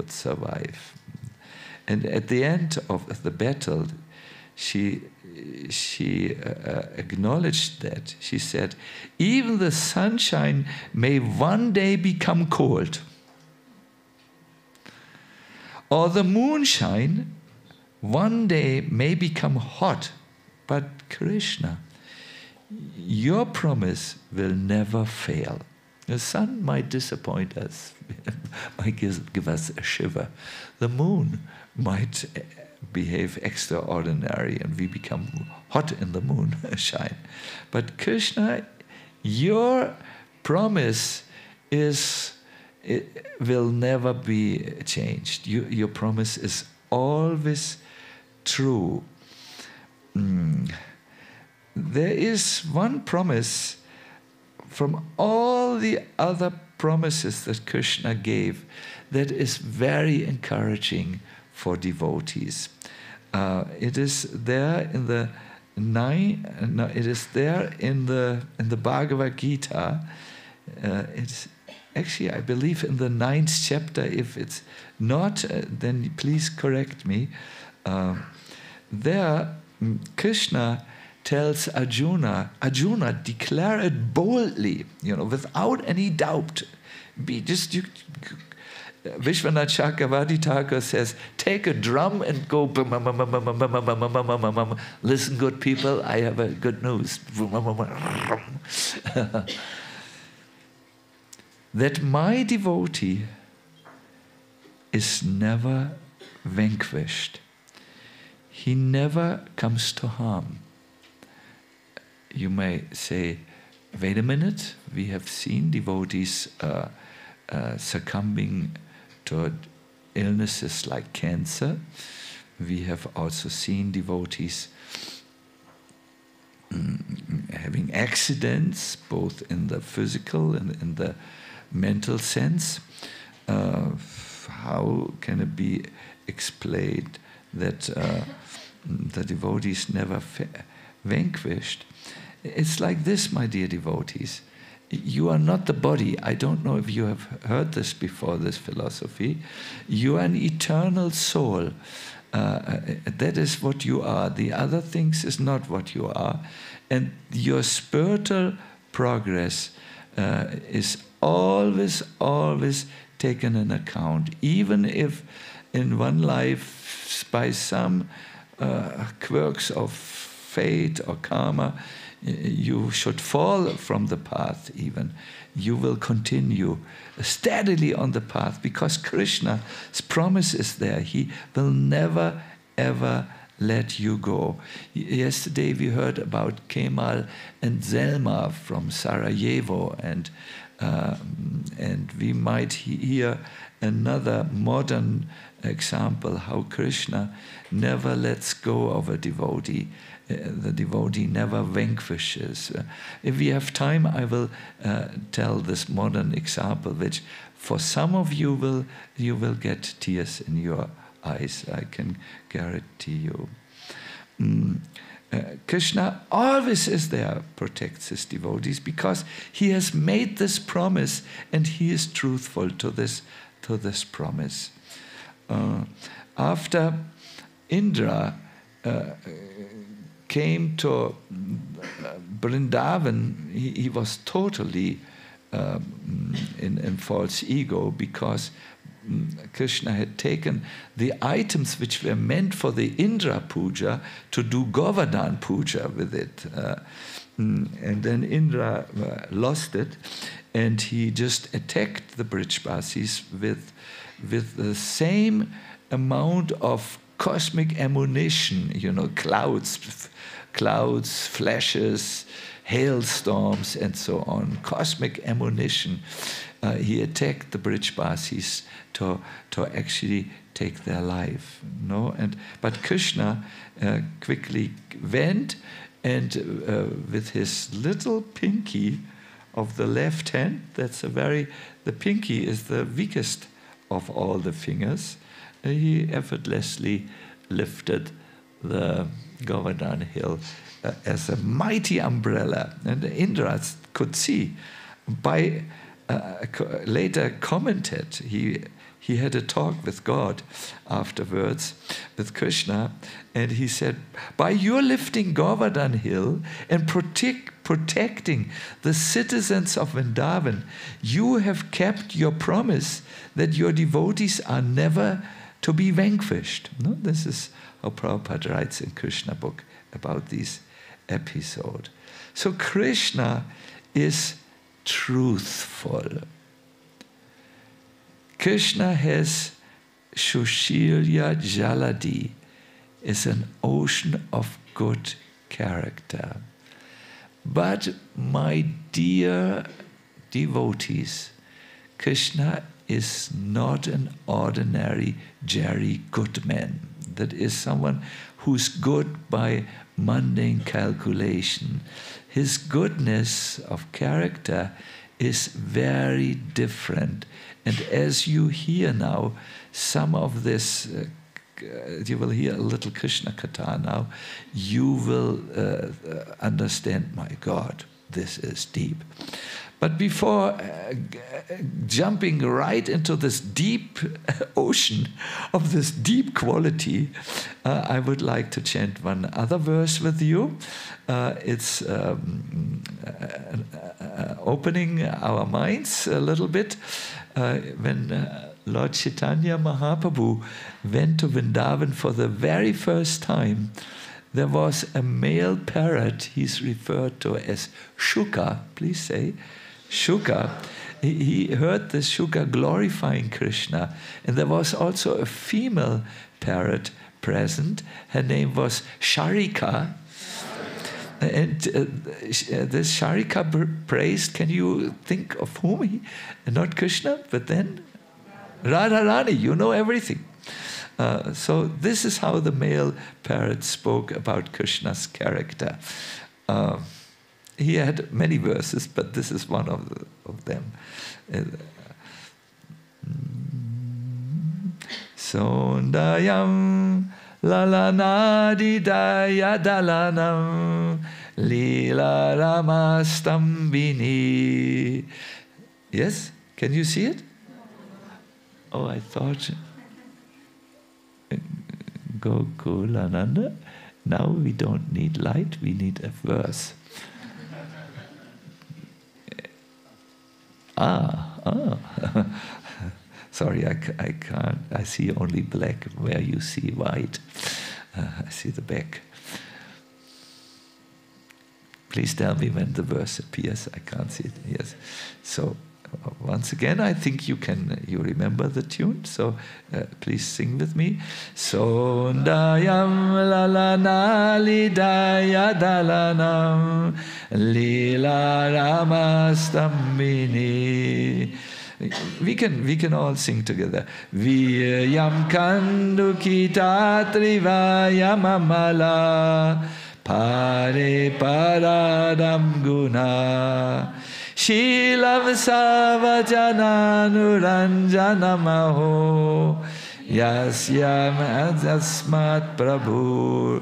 survive. And at the end of the battle, she acknowledged that. She said, even the sunshine may one day become cold, or the moonshine one day may become hot, but Krishna, your promise will never fail. The sun might disappoint us, might give us a shiver. The moon might behave extraordinary and we become hot in the moonshine. But Krishna, your promise will never be changed. Your promise is always true. There is one promise from all the other promises that Krishna gave that is very encouraging for devotees. It is there in the Bhagavad Gita. It's actually, I believe, in the 9th chapter. If it's not, then please correct me. There, Krishna tells Arjuna, declare it boldly, without any doubt. Vishwanath Chakravarti Thakur says, take a drum and go, listen, good people, I have a good news. That my devotee is never vanquished. He never comes to harm. You may say, wait a minute, we have seen devotees succumbing to illnesses like cancer. We have also seen devotees having accidents, both in the physical and in the mental sense. How can it be explained that the devotees never vanquished? It's like this, my dear devotees. You are not the body. I don't know if you have heard this before, this philosophy. You are an eternal soul. That is what you are. The other things is not what you are. And your spiritual progress is always taken in account. Even if in one life by some quirks of fate or karma, you should fall from the path even. You will continue steadily on the path because Krishna's promise is there. He will never, ever let you go. Yesterday we heard about Kemal and Zelma from Sarajevo, and we might hear another modern example how Krishna never lets go of a devotee. The devotee never vanquishes. If we have time, I will tell this modern example, which for some of you will get tears in your eyes. I can guarantee you. Krishna always is there, protects his devotees, because he has made this promise and he is truthful to this promise. After Indra came to Vrindavan, he was totally in false ego, because Krishna had taken the items which were meant for the Indra puja to do Govardhan puja with it. And then Indra lost it, and he just attacked the Brijbasis with the same amount of cosmic ammunition, clouds, flashes, hailstorms, and so on. Cosmic ammunition. He attacked the Brijbasis to actually take their life. But Krishna quickly went, and with his little pinky of the left hand, the pinky is the weakest of all the fingers, he effortlessly lifted the Govardhan hill as a mighty umbrella. And Indra could see. Later commented, he had a talk with God afterwards, with Krishna, and he said, by your lifting Govardhan hill and protecting the citizens of Vrindavan, you have kept your promise that your devotees are never to be vanquished. This is how Prabhupada writes in Krishna book about this episode. So Krishna is truthful. Krishna has Shushilya Jaladi, is an ocean of good character. But my dear devotees, Krishna is not an ordinary Jerry Goodman. That is someone who's good by mundane calculation. His goodness of character is very different. And as you hear now, some of this, you will hear a little Krishna Katha now, you will understand, my God, this is deep. But before jumping right into this deep ocean of this deep quality, I would like to chant one other verse with you. It's opening our minds a little bit. When Lord Chaitanya Mahaprabhu went to Vrindavan for the very first time, there was a male parrot. He's referred to as Shuka. Please say Shuka. He heard this Shuka glorifying Krishna. And there was also a female parrot present. Her name was Sharika. And this Sharika praised, can you think of whom? Not Krishna, but then Radharani. You know everything. So this is how the male parrot spoke about Krishna's character. He had many verses, but this is one of them. Sondayam lalanadi daya dalanam lila ramastambini. Yes? Can you see it? Oh, I thought Gokulananda. Now we don't need light, we need a verse. Sorry, I can't. I see only black where you see white. I see the back. Please tell me when the verse appears. I can't see it. Yes. So once again, I think you remember the tune. So please sing with me. Sondayam lalana lidaya dalanam lila ramastambini. We can all sing together. Viyam kandukita trivayamamala pare paradam guna shilam savajananuranjana maho yasyam asmat prabhu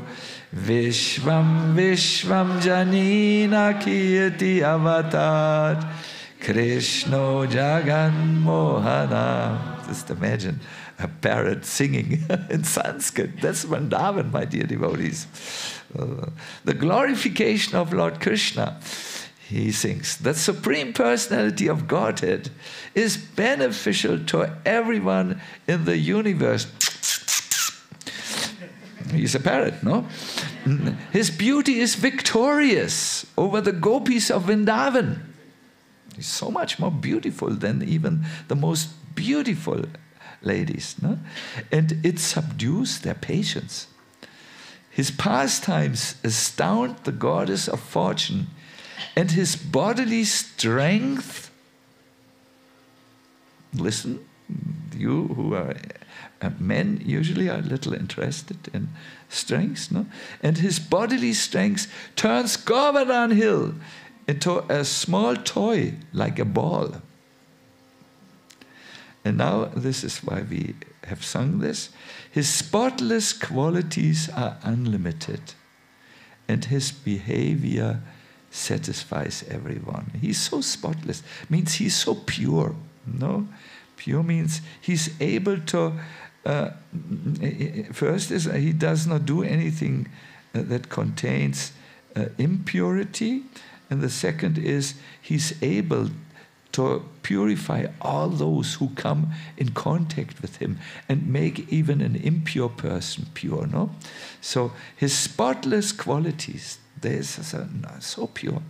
vishvam vishvam janina kirti avatar Krishna Jagan Mohana. Just imagine a parrot singing in Sanskrit. That's Vrindavan, my dear devotees. The glorification of Lord Krishna, he sings. The Supreme Personality of Godhead is beneficial to everyone in the universe. He's a parrot, no? His beauty is victorious over the gopis of Vrindavan. He's so much more beautiful than even the most beautiful ladies. No? And it subdues their patience. His pastimes astound the goddess of fortune, and his bodily strength, listen, you who are men usually are a little interested in strength, no? And his bodily strength turns Govardhan Hill into a small toy like a ball. And now this is why we have sung this. His spotless qualities are unlimited, and his behavior satisfies everyone. He's so spotless, means he's so pure. No, pure means he's able to. First is he does not do anything that contains impurity. And the second is he's able to purify all those who come in contact with him and make even an impure person pure, no? So his spotless qualities, so pure,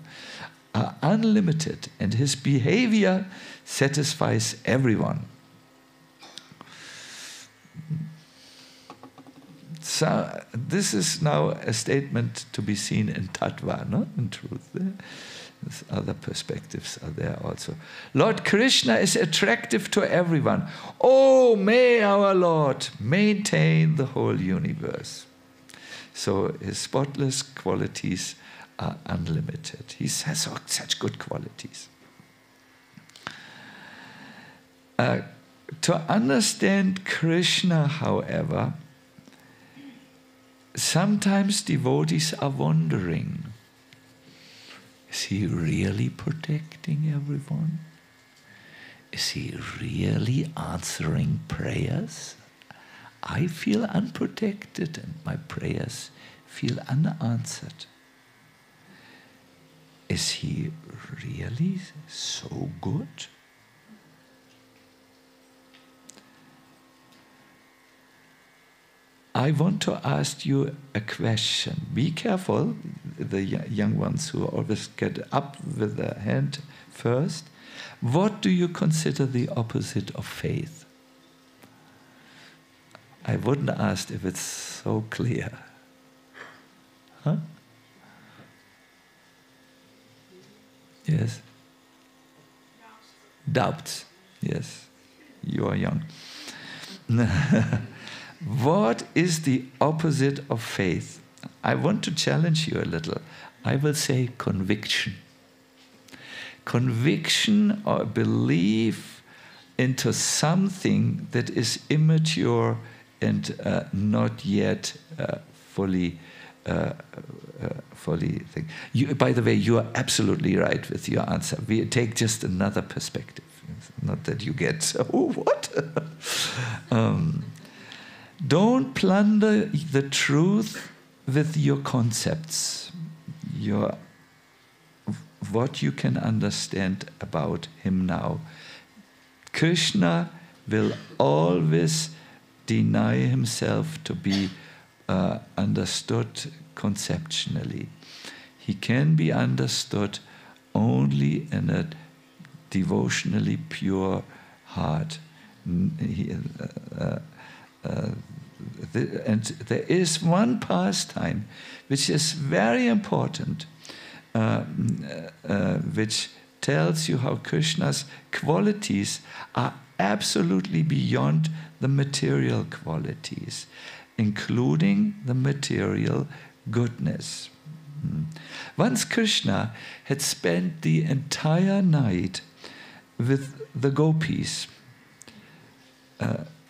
are unlimited, and his behavior satisfies everyone. So this is now a statement to be seen in Tattva, no? In truth. There's other perspectives are there also. Lord Krishna is attractive to everyone. Oh, may our Lord maintain the whole universe. So his spotless qualities are unlimited. He has such good qualities. To understand Krishna, however, sometimes devotees are wondering, is he really protecting everyone? Is he really answering prayers? I feel unprotected and my prayers feel unanswered. Is he really so good? I want to ask you a question. Be careful, the young ones who always get up with their hand first. What do you consider the opposite of faith? I wouldn't ask if it's so clear. Huh? Yes? Doubts. Yes. You are young. What is the opposite of faith? I want to challenge you a little. I will say conviction. Conviction or belief into something that is immature and not yet fully thing. By the way, you are absolutely right with your answer. We take just another perspective. Not that you get, oh, what? Don't plunder the truth with your concepts, what you can understand about him now. Krishna will always deny himself to be understood conceptually. He can be understood only in a devotionally pure heart. And there is one pastime which is very important, which tells you how Krishna's qualities are absolutely beyond the material qualities, including the material goodness. Once Krishna had spent the entire night with the gopis.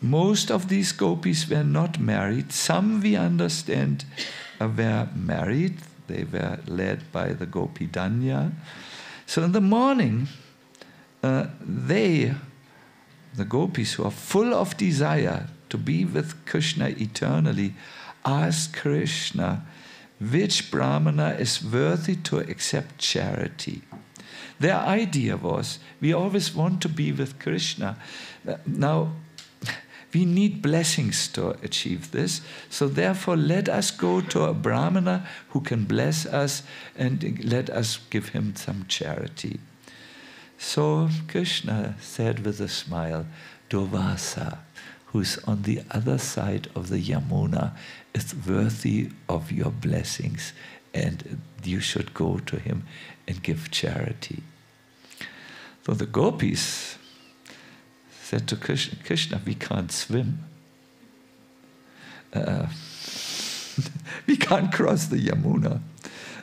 Most of these gopis were not married. Some, we understand, were married. They were led by the Gopi Danya. So in the morning, the gopis who are full of desire to be with Krishna eternally, asked Krishna which brahmana is worthy to accept charity. Their idea was, we always want to be with Krishna. Now, we need blessings to achieve this, so therefore let us go to a brahmana who can bless us and let us give him some charity. So Krishna said with a smile, Durvasa, who's on the other side of the Yamuna, is worthy of your blessings, and you should go to him and give charity. So the gopis said to Krishna, Krishna, we can't swim. We can't cross the Yamuna.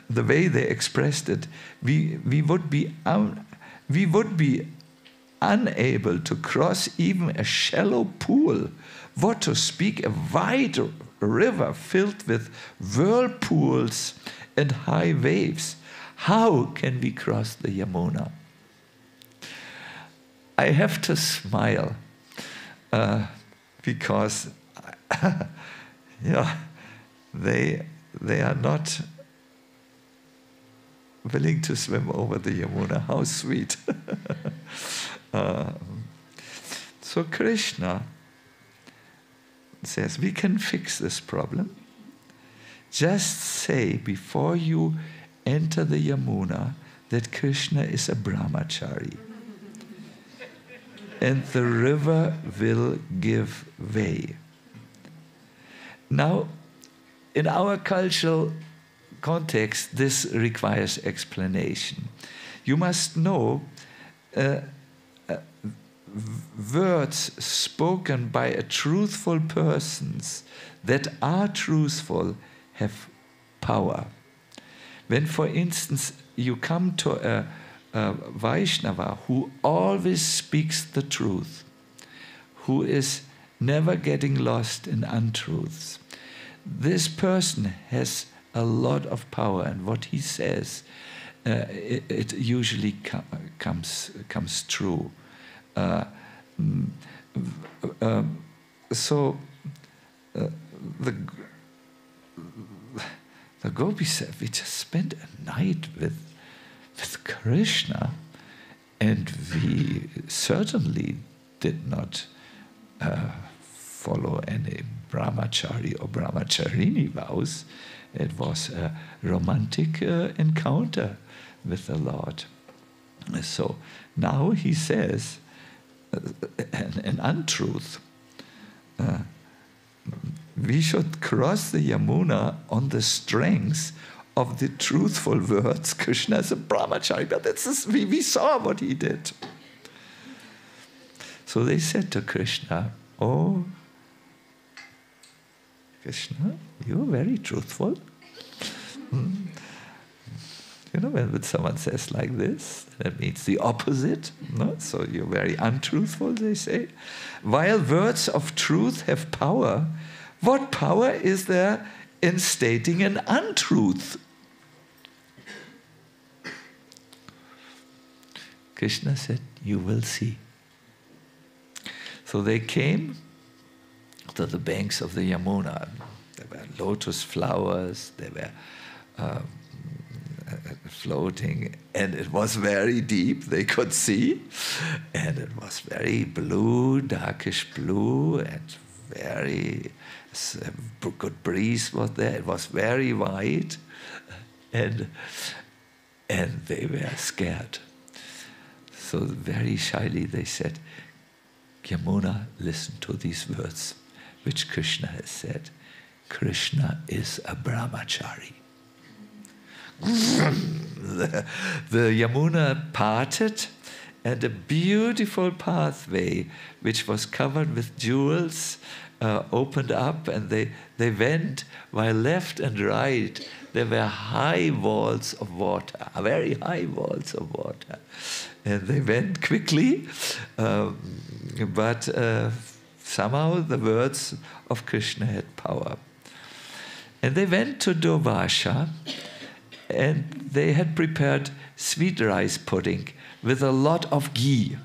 The way they expressed it, we would be unable to cross even a shallow pool. What to speak a wide river filled with whirlpools and high waves. How can we cross the Yamuna? I have to smile because they are not willing to swim over the Yamuna. How sweet. So Krishna says, we can fix this problem. Just say before you enter the Yamuna that Krishna is a brahmachari. And the river will give way. Now, in our cultural context, this requires explanation. You must know words spoken by a truthful person that are truthful have power. When, for instance, you come to a Vaishnava who always speaks the truth, who is never getting lost in untruths, this person has a lot of power, and what he says, it usually comes true. So the gopis said, we just spent a night with Krishna, and we certainly did not follow any brahmachari or brahmacharini vows. It was a romantic encounter with the Lord. So now he says an untruth. We should cross the Yamuna on the strength of the truthful words, Krishna is a brahmachari. But we saw what he did. So they said to Krishna, oh, Krishna, you're very truthful. You know, when someone says like this, that means the opposite. No? So you're very untruthful, they say. While words of truth have power, what power is there in stating an untruth? Krishna said, you will see. So they came to the banks of the Yamuna. There were lotus flowers, there were floating, and it was very deep, they could see, and it was very blue, darkish blue, and very good breeze was there. It was very wide, and they were scared. So very shyly they said, Yamuna, listen to these words which Krishna has said. Krishna is a brahmachari. The Yamuna parted, and a beautiful pathway which was covered with jewels opened up, and they went, while left and right there were high walls of water, very high walls of water. And they went quickly, but somehow the words of Krishna had power. And they went to Durvasha, and they had prepared sweet rice pudding with a lot of ghee.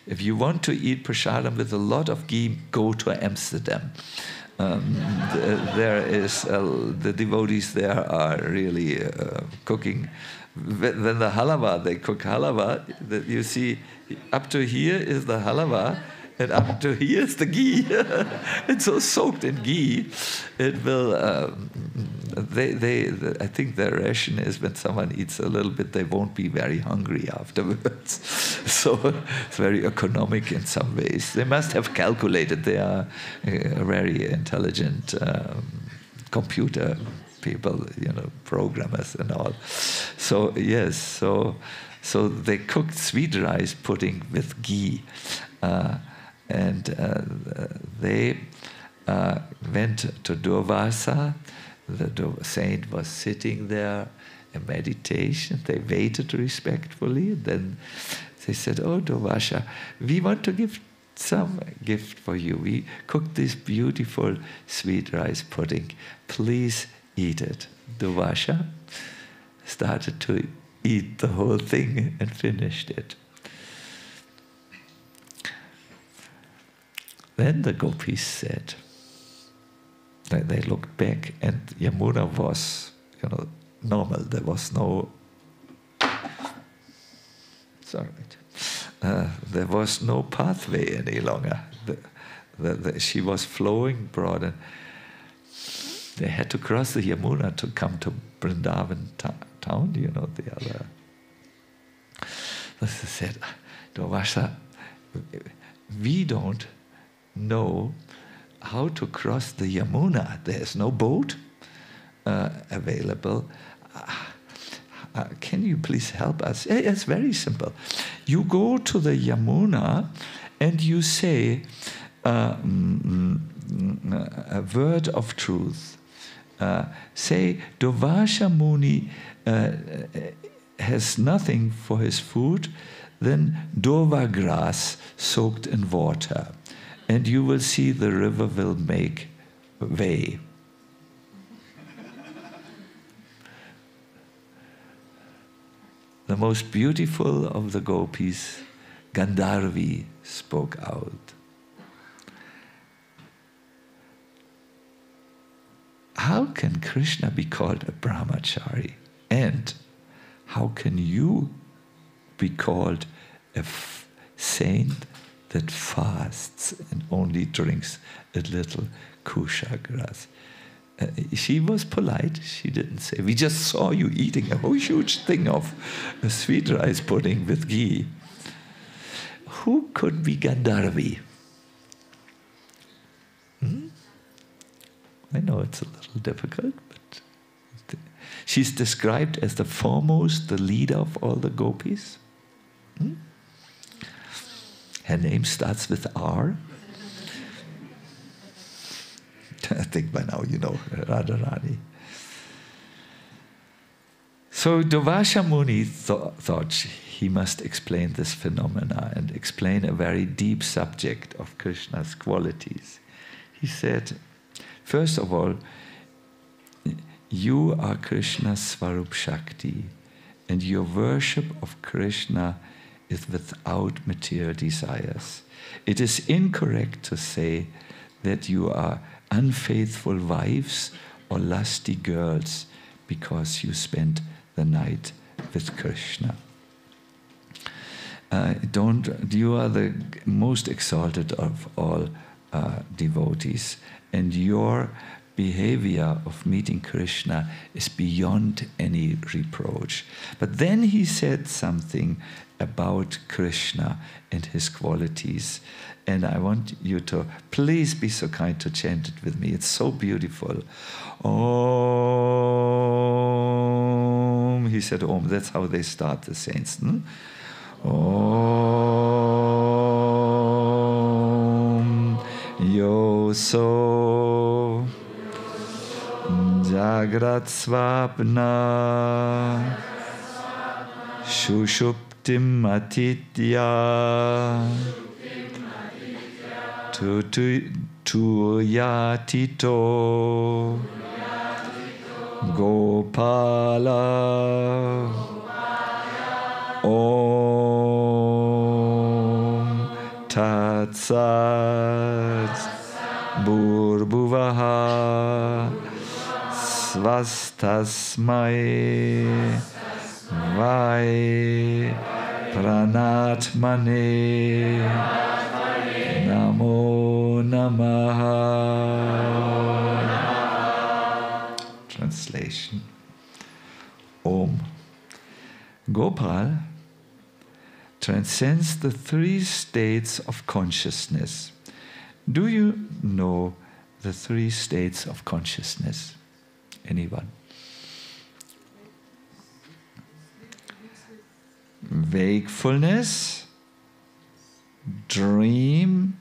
If you want to eat prasadam with a lot of ghee, go to Amsterdam. There is the devotees there are really cooking. When the halava, they cook halava, you see up to here is the halava, and up to here is the ghee. It's so soaked in ghee. It will. I think their ration is when someone eats a little bit, they won't be very hungry afterwards. So it's very economic in some ways. They must have calculated. They are very intelligent computer people, programmers and all. So yes, so they cooked sweet rice pudding with ghee. And they went to Durvasa. The saint was sitting there in meditation. They waited respectfully. Then they said, "Oh, Durvasa, we want to give some gift for you. We cooked this beautiful sweet rice pudding. Please eat it." Durvasa started to eat the whole thing and finished it. Then the gopis said, they looked back, and Yamuna was, normal. There was no, there was no pathway any longer. She was flowing broad, and they had to cross the Yamuna to come to Vrindavan town, the other. They said, Durvasa, we don't know how to cross the Yamuna. There's no boat available. Can you please help us? It's very simple. You go to the Yamuna and you say a word of truth. Say, Durvasha Muni has nothing for his food, then Durva grass soaked in water, and you will see the river will make way. The most beautiful of the gopis, Gandharvi, spoke out. How can Krishna be called a brahmachari? And how can you be called a saint that fasts and only drinks a little kusha grass? She was polite. She didn't say, we just saw you eating a whole huge thing of sweet rice pudding with ghee. Who could be Gandharvi? I know it's a little difficult, but she's described as the foremost, the leader of all the gopis. Her name starts with R. I think by now you know Radharani. So Durvasha Muni thought he must explain this phenomena and explain a very deep subject of Krishna's qualities. He said, first of all, you are Krishna's Svarup Shakti, and your worship of Krishna is without material desires. It is incorrect to say that you are unfaithful wives or lusty girls because you spend the night with Krishna. You are the most exalted of all devotees, and your behavior of meeting Krishna is beyond any reproach. But then he said something about Krishna and his qualities, and I want you to please be so kind to chant it with me. It's so beautiful. Om. He said Om. That's how they start the saints. Om. Yoso Jagrat Svapna Shushuptim Atitya Tuyatito Gopala Om Tat Sat Burbhuvaha Svastasmai Vai Pranatmane Namo Namaha. Translation. Om. Gopal transcends the three states of consciousness. Do you know the three states of consciousness? Anyone? Wakefulness, dream,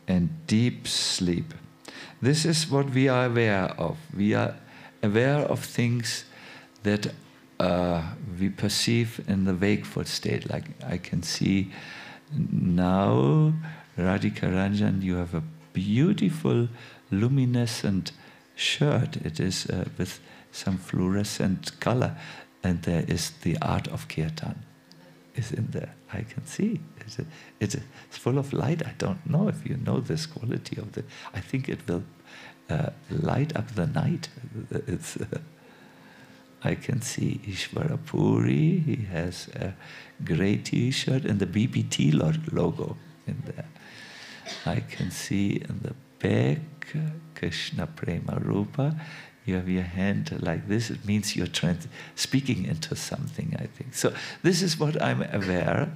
and deep sleep. This is what we are aware of. We are aware of things that we perceive in the wakeful state. Like I can see now, Radhika Ranjan, you have a beautiful luminescent shirt. It is with some fluorescent color, and there is the art of kirtan is in there. I can see. It's full of light. I don't know if you know this quality of the. I think it will light up the night. I can see Ishvara Puri. He has a grey T-shirt and the BBT logo in there. I can see in the back Krishna Prema Rupa. You have your hand like this. It means you're speaking into something, I think. So this is what I'm aware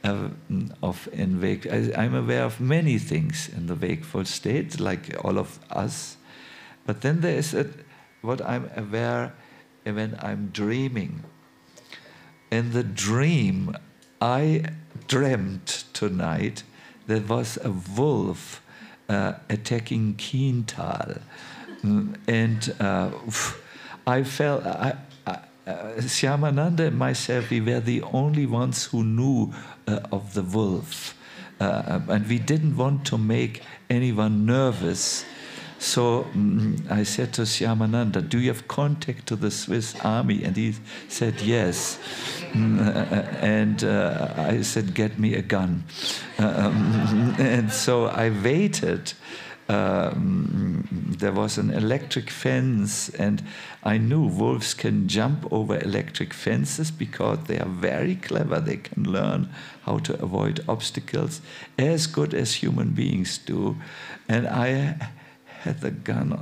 of in wake. I'm aware of many things in the wakeful state, like all of us. But then there is what I'm aware when I'm dreaming. In the dream, I dreamt tonight there was a wolf attacking Kintal. And I felt, Shyamananda and myself, we were the only ones who knew of the wolf. And we didn't want to make anyone nervous. So I said to Shyamananda, do you have contact to the Swiss army? And he said, yes. And I said, get me a gun. And so I waited. There was an electric fence, and I knew wolves can jump over electric fences because they are very clever. They can learn how to avoid obstacles as good as human beings do. And I had the gun,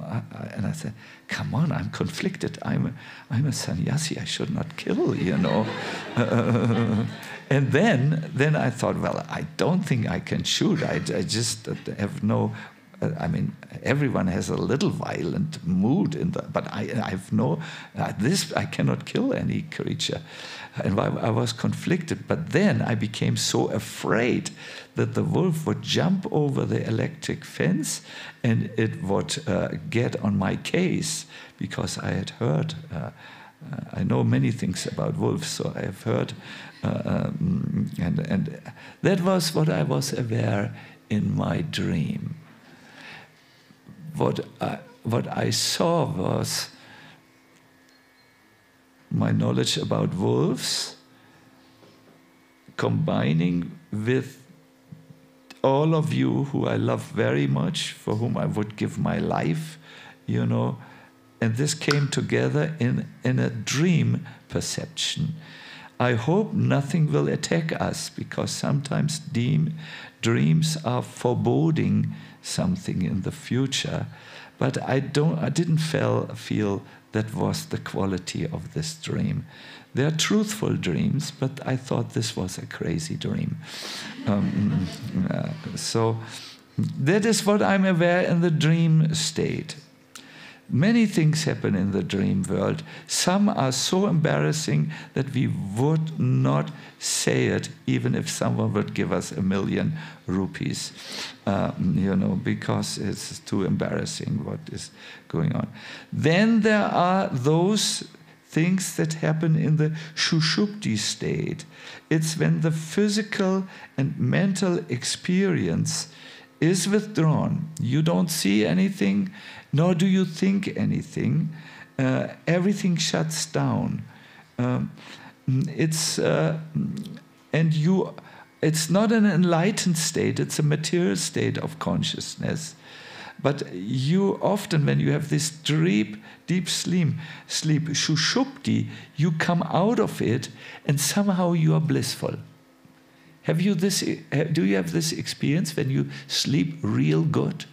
and I said, come on, I'm conflicted. I'm a sannyasi. I should not kill, you know. And then I thought, well, I don't think I can shoot. I just have no... I mean, everyone has a little violent mood but I have no, this, I cannot kill any creature. And I was conflicted. But then I became so afraid that the wolf would jump over the electric fence and it would get on my case, because I had heard, I know many things about wolves, so I have heard, and that was what I was aware in my dream. What I saw was my knowledge about wolves combining with all of you who I love very much, for whom I would give my life, you know, and this came together in a dream perception. I hope nothing will attack us, because sometimes dreams are foreboding something in the future, but I didn't feel that was the quality of this dream. They are truthful dreams, but I thought this was a crazy dream. So that is what I'm aware in the dream state. Many things happen in the dream world. Some are so embarrassing that we would not say it, even if someone would give us 1 million rupees, because it's too embarrassing what is going on. Then there are those things that happen in the Shushupti state. It's when the physical and mental experience is withdrawn. You don't see anything, nor do you think anything. Everything shuts down. It's not an enlightened state, it's a material state of consciousness. But you often, when you have this deep sleep, Shushupti, you come out of it and somehow you are blissful. Do you have this experience when you sleep real good?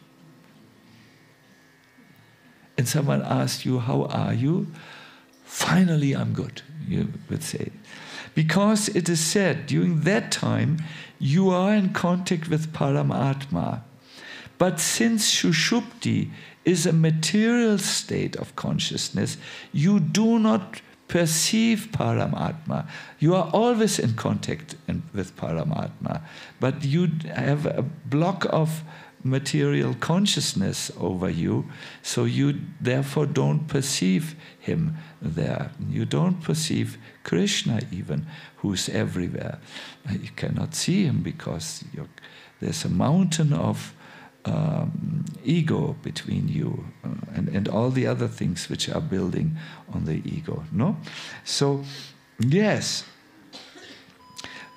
And someone asks you, how are you? Finally, I'm good, you would say. Because it is said, during that time, you are in contact with Paramatma. But since Shushupti is a material state of consciousness, you do not perceive Paramatma. You are always in contact with Paramatma, but you have a block of material consciousness over you, so you therefore don't perceive him there. You don't perceive Krishna even, who's everywhere. You cannot see him because there's a mountain of ego between you and all the other things which are building on the ego. No? So, yes.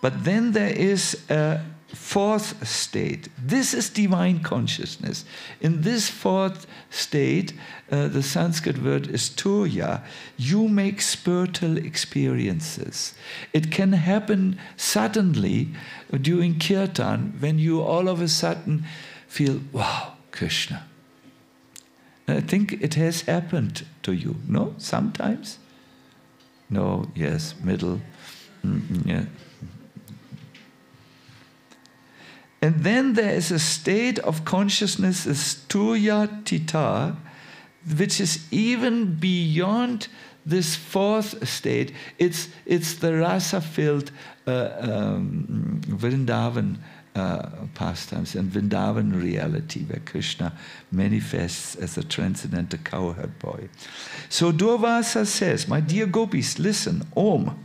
But then there is a fourth state. This is divine consciousness. In this fourth state, the Sanskrit word is tuya, you make spiritual experiences. It can happen suddenly during kirtan, when you all of a sudden feel, wow, Krishna. And I think it has happened to you, no? Sometimes? No, yes, middle. Yeah. And then there is a state of consciousness, is tuya tita, which is even beyond this fourth state. It's the rasa-filled Vrindavan pastimes and Vrindavan reality, where Krishna manifests as a transcendental cowherd boy. So Durvasa says, my dear gopis, listen, Om.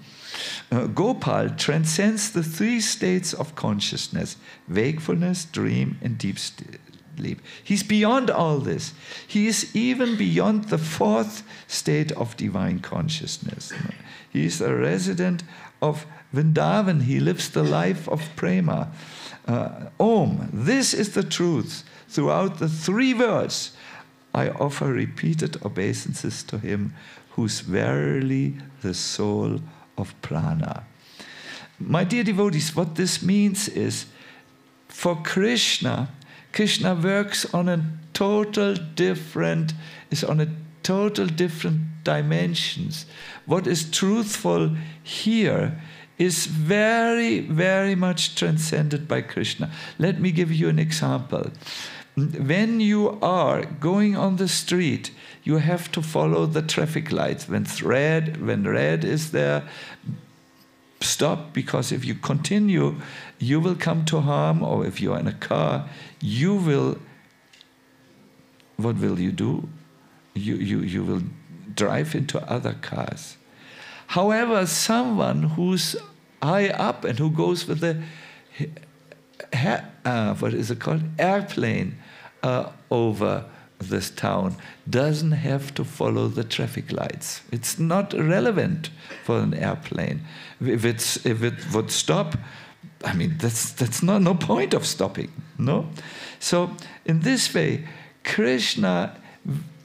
Gopal transcends the three states of consciousness, wakefulness, dream, and deep sleep. He's beyond all this. He is even beyond the fourth state of divine consciousness. He is a resident of Vrindavan. He lives the life of prema. Om, this is the truth. Throughout the three words, I offer repeated obeisances to him who's verily the soul of prana. My dear devotees, what this means is, for Krishna, Krishna works on a total different dimensions. What is truthful here is very, very much transcended by Krishna. Let me give you an example. When you are going on the street, you have to follow the traffic lights. When red is there, stop, because if you continue, you will come to harm, or if you are in a car, what will you do? You will drive into other cars. However, someone who's high up and who goes with a airplane over this town doesn't have to follow the traffic lights. It's not relevant for an airplane. If it would stop, I mean, that's no point of stopping, no? So in this way, Krishna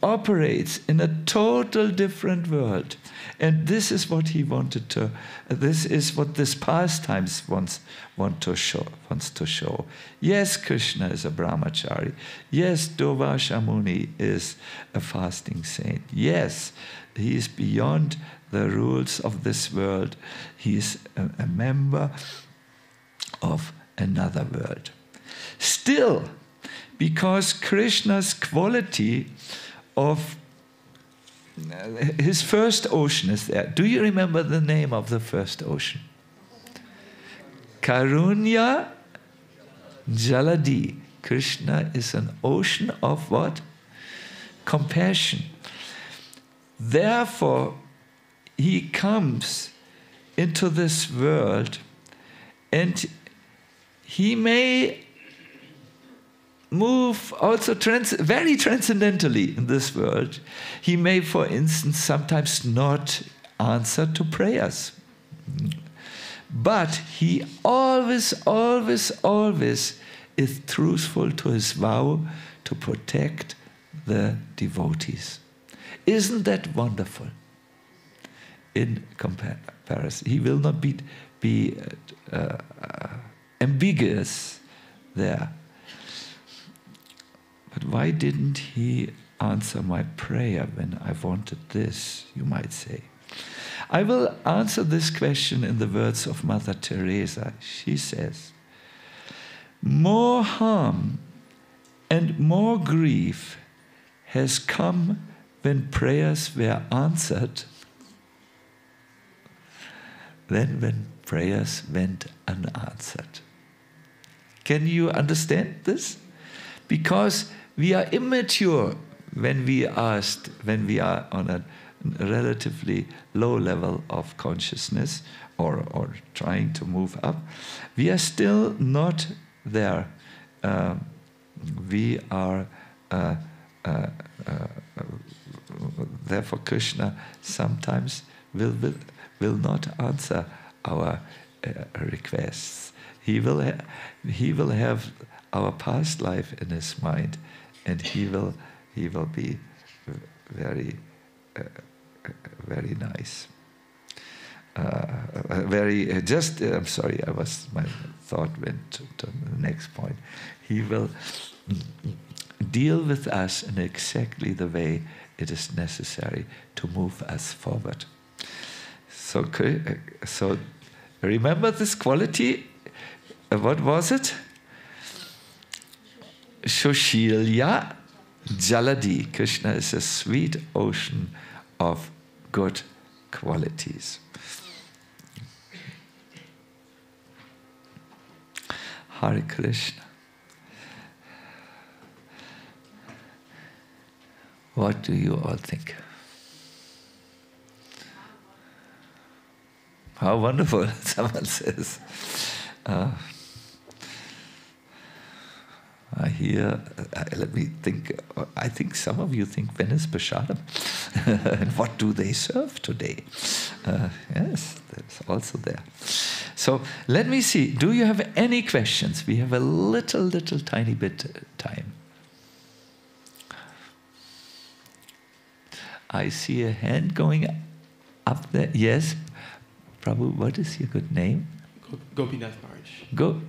operates in a total different world. And this is what he wanted to, this is what this pastimes wants to show. Yes, Krishna is a brahmachari. Yes, Durvasha Muni is a fasting saint. Yes, he is beyond the rules of this world. He is a member of another world. Still, because Krishna's quality of his first ocean is there. Do you remember the name of the first ocean? Karunya Jaladi. Krishna is an ocean of what? Compassion. Therefore, he comes into this world and he may move also very transcendentally in this world. He may, for instance, sometimes not answer to prayers. But he always, always, always is truthful to his vow to protect the devotees. Isn't that wonderful? In comparison, he will not be ambiguous there. But why didn't he answer my prayer when I wanted this, you might say? I will answer this question in the words of Mother Teresa. She says, more harm and more grief has come when prayers were answered than when prayers went unanswered. Can you understand this? Because we are immature when we are on a relatively low level of consciousness or trying to move up. We are still not there. We are therefore Krishna sometimes will not answer our requests. He will have our past life in his mind, and he will be very very nice. I'm sorry, my thought went to the next point. He will deal with us in exactly the way it is necessary to move us forward. So remember this quality. What was it? Shoshilya Jaladi. Krishna is a sweet ocean of good qualities. Hare Krishna. What do you all think? How wonderful, someone says. I hear, let me think, I think some of you think Venice Prasadam. And what do they serve today? Yes, that's also there. So let me see, do you have any questions? We have a little tiny bit time. I see a hand going up there. Yes, Prabhu, what is your good name? Gopinath Maharaj.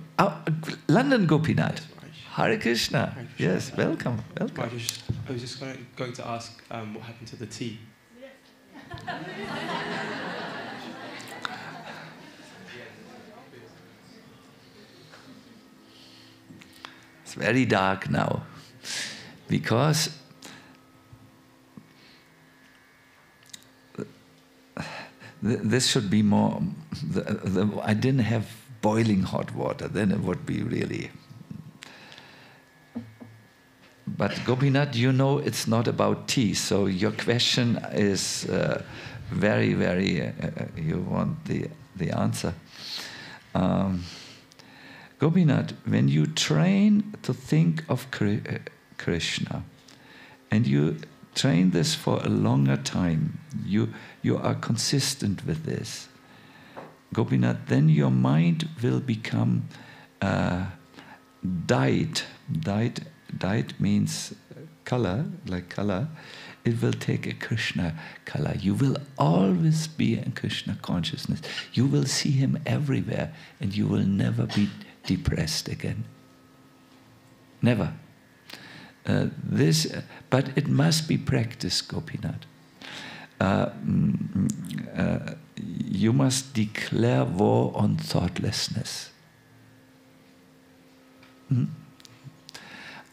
London Gopinath. Yes, Maharaj. Hare Krishna. Hare Krishna. Yes, welcome. Maharaj, I was just going to ask what happened to the tea. It's very dark now, because this should be more, I didn't have boiling hot water, then it would be really. But Gopinath, you know it's not about tea, so your question is very, you want the answer. Gopinath, when you train to think of Krishna, and you train this for a longer time, you are consistent with this, Gopinath, then your mind will become diet. Diet means color, like color, it will take a Krishna color. You will always be in Krishna consciousness. You will see him everywhere, and you will never be depressed again. Never. But it must be practiced, Gopinath. You must declare war on thoughtlessness.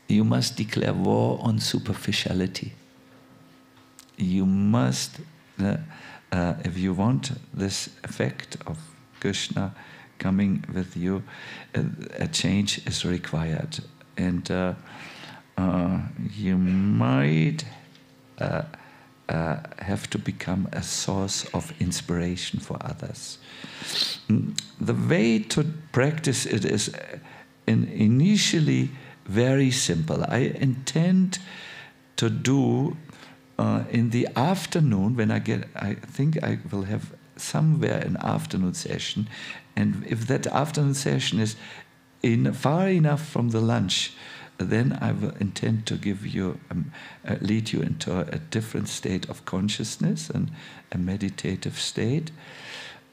You must declare war on superficiality. You must, if you want this effect of Krishna coming with you, a change is required. And you might have to become a source of inspiration for others. The way to practice it is initially very simple. I intend to do in the afternoon, when I think I will have somewhere an afternoon session, and if that afternoon session is far enough from the lunch, then I will intend to give you, lead you into a different state of consciousness and a meditative state.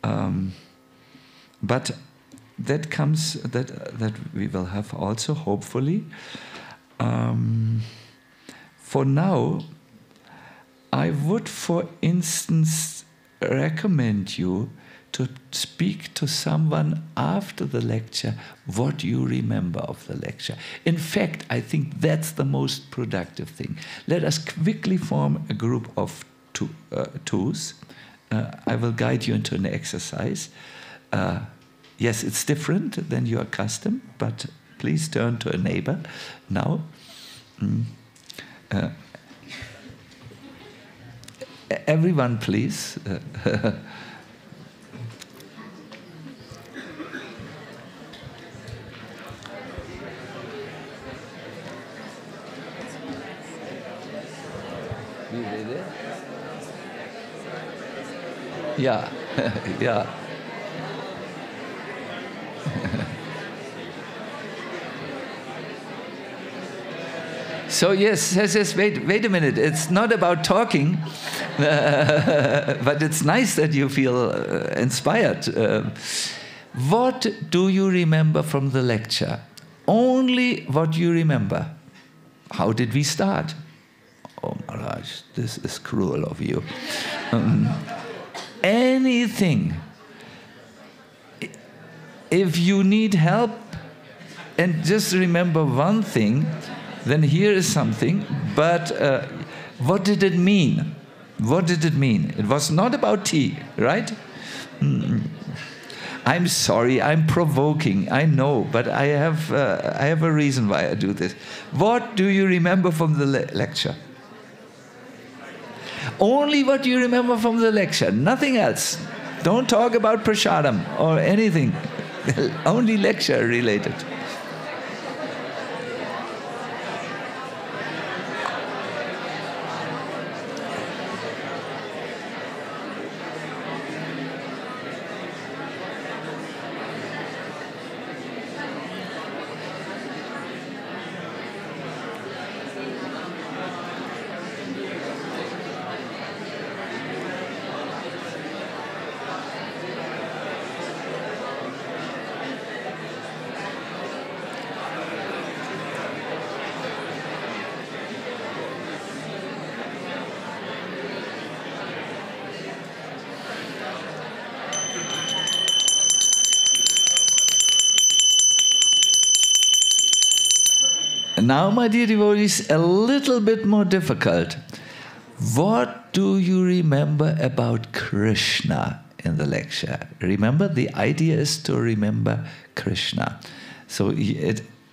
But that comes, that we will have also, hopefully. For now, I would, for instance, recommend you to speak to someone after the lecture what you remember of the lecture. In fact, I think that's the most productive thing. Let us quickly form a group of twos. I will guide you into an exercise. Yes, it's different than you are accustomed, but please turn to a neighbor now. Everyone, please. Yeah, yeah. So yes, wait a minute. It's not about talking, but it's nice that you feel inspired. What do you remember from the lecture? Only what you remember. How did we start? Oh Maharaj, this is cruel of you. Anything. If you need help, and just remember one thing, then here is something, but what did it mean? What did it mean? It was not about tea, right? I'm sorry, I'm provoking, I know, but I have a reason why I do this. What do you remember from the lecture? Only what you remember from the lecture, nothing else. Don't talk about prasadam or anything, only lecture related. Now, my dear devotees, a little bit more difficult. What do you remember about Krishna in the lecture? Remember, the idea is to remember Krishna. So,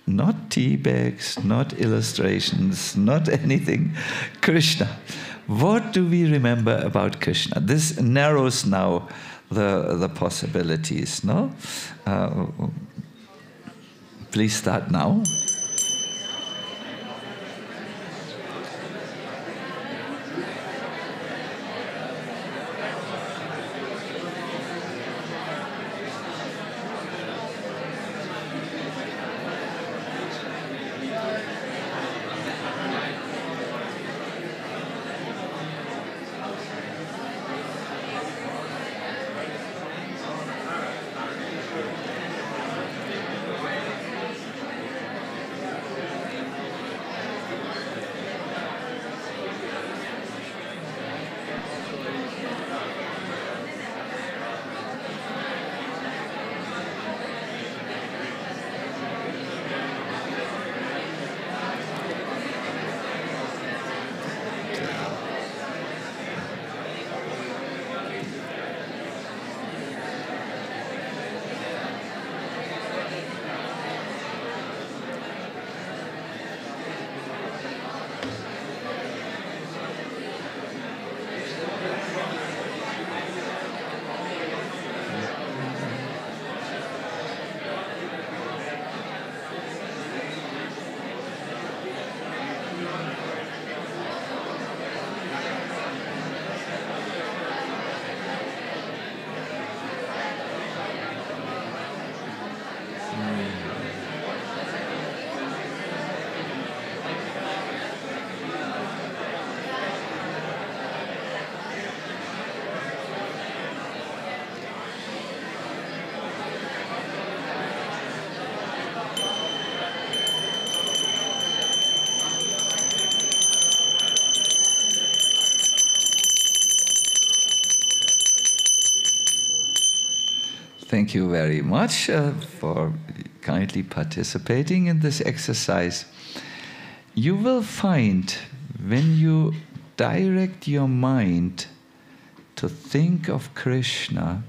not tea bags, not illustrations, not anything. Krishna. What do we remember about Krishna? This narrows now the possibilities, no? Please start now. thank you very much for kindly participating in this exercise. You will find when you direct your mind to think of Krishna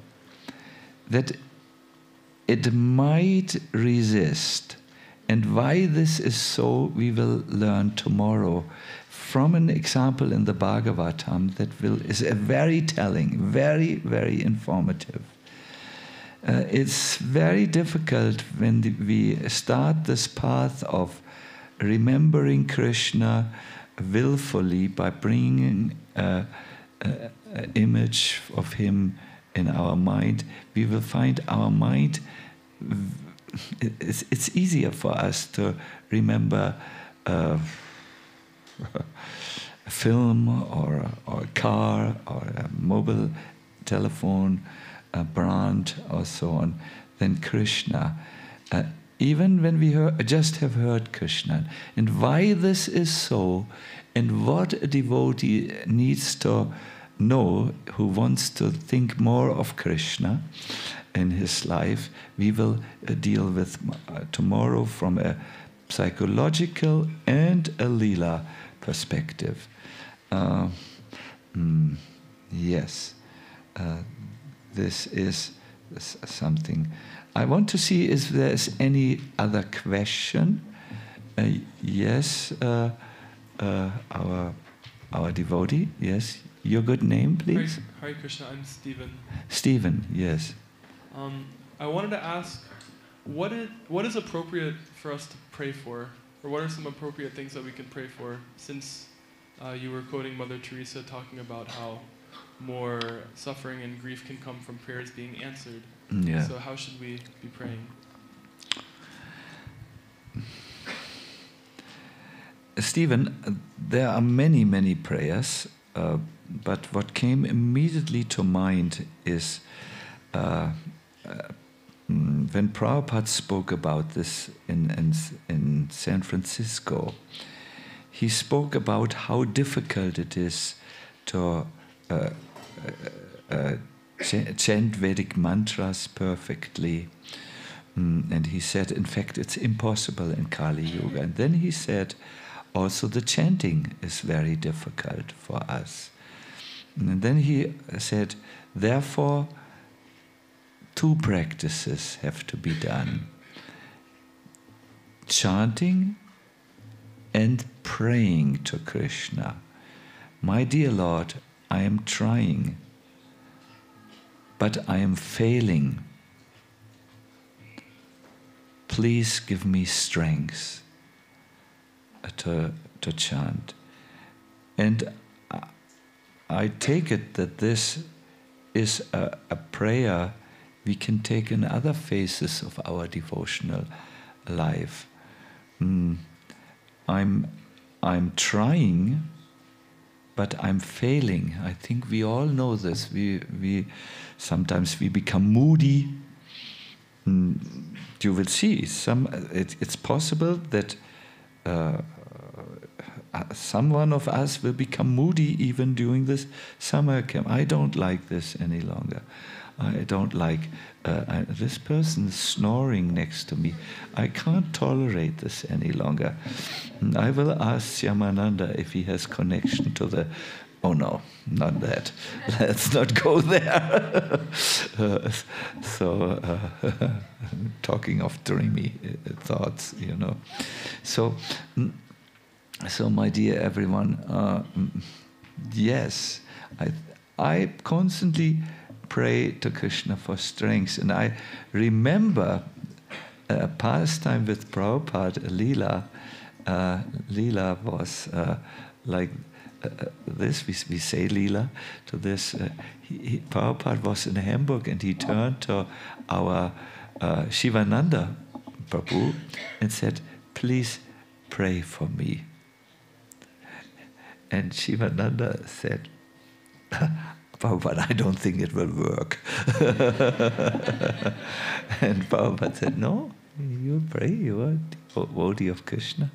that it might resist. And why this is so, we will learn tomorrow from an example in the Bhagavatam that is a very telling, very, very informative. It's very difficult when we start this path of remembering Krishna willfully by bringing an image of him in our mind. We will find our mind, it's easier for us to remember a film or a car or a mobile telephone, a brand or so on, than Krishna. Even when we just have heard Krishna. And why this is so, and what a devotee needs to know who wants to think more of Krishna in his life, we will deal with tomorrow from a psychological and a Leela perspective. Yes, this is something. I want to see if there's any other question. Yes, our devotee. Yes, your good name, please. Hare Krishna. I'm Stephen. Stephen. Yes. I wanted to ask, what is appropriate for us to pray for, or what are some appropriate things that we can pray for? Since you were quoting Mother Teresa talking about how more suffering and grief can come from prayers being answered. Yeah. So how should we be praying? Stephen, there are many, many prayers, but what came immediately to mind is when Prabhupada spoke about this in San Francisco, he spoke about how difficult it is to chant Vedic mantras perfectly. And he said, in fact, it's impossible in Kali Yuga. And then he said, also the chanting is very difficult for us. And then he said, therefore, two practices have to be done. Chanting and praying to Krishna. My dear Lord, I am trying, but I am failing. Please give me strength to chant. And I take it that this is a prayer we can take in other phases of our devotional life. I'm trying, but I'm failing. I think we all know this. We sometimes we become moody. You will see it's possible that someone of us will become moody even during this summer camp. I don't like this any longer. I don't like this person snoring next to me. I can't tolerate this any longer. And I will ask Shyamananda if he has connection to the... Oh no, not that. Let's not go there. Talking of dreamy thoughts, you know. So my dear everyone, yes, I constantly pray to Krishna for strength. And I remember a pastime with Prabhupada, Leela. Leela was like this, we say Leela to this. Prabhupada was in Hamburg and he turned to our Shivananda Prabhu and said, please pray for me. And Shivananda said, Prabhupada, I don't think it will work. And Prabhupada said, no, you pray, you are a devotee of Krishna.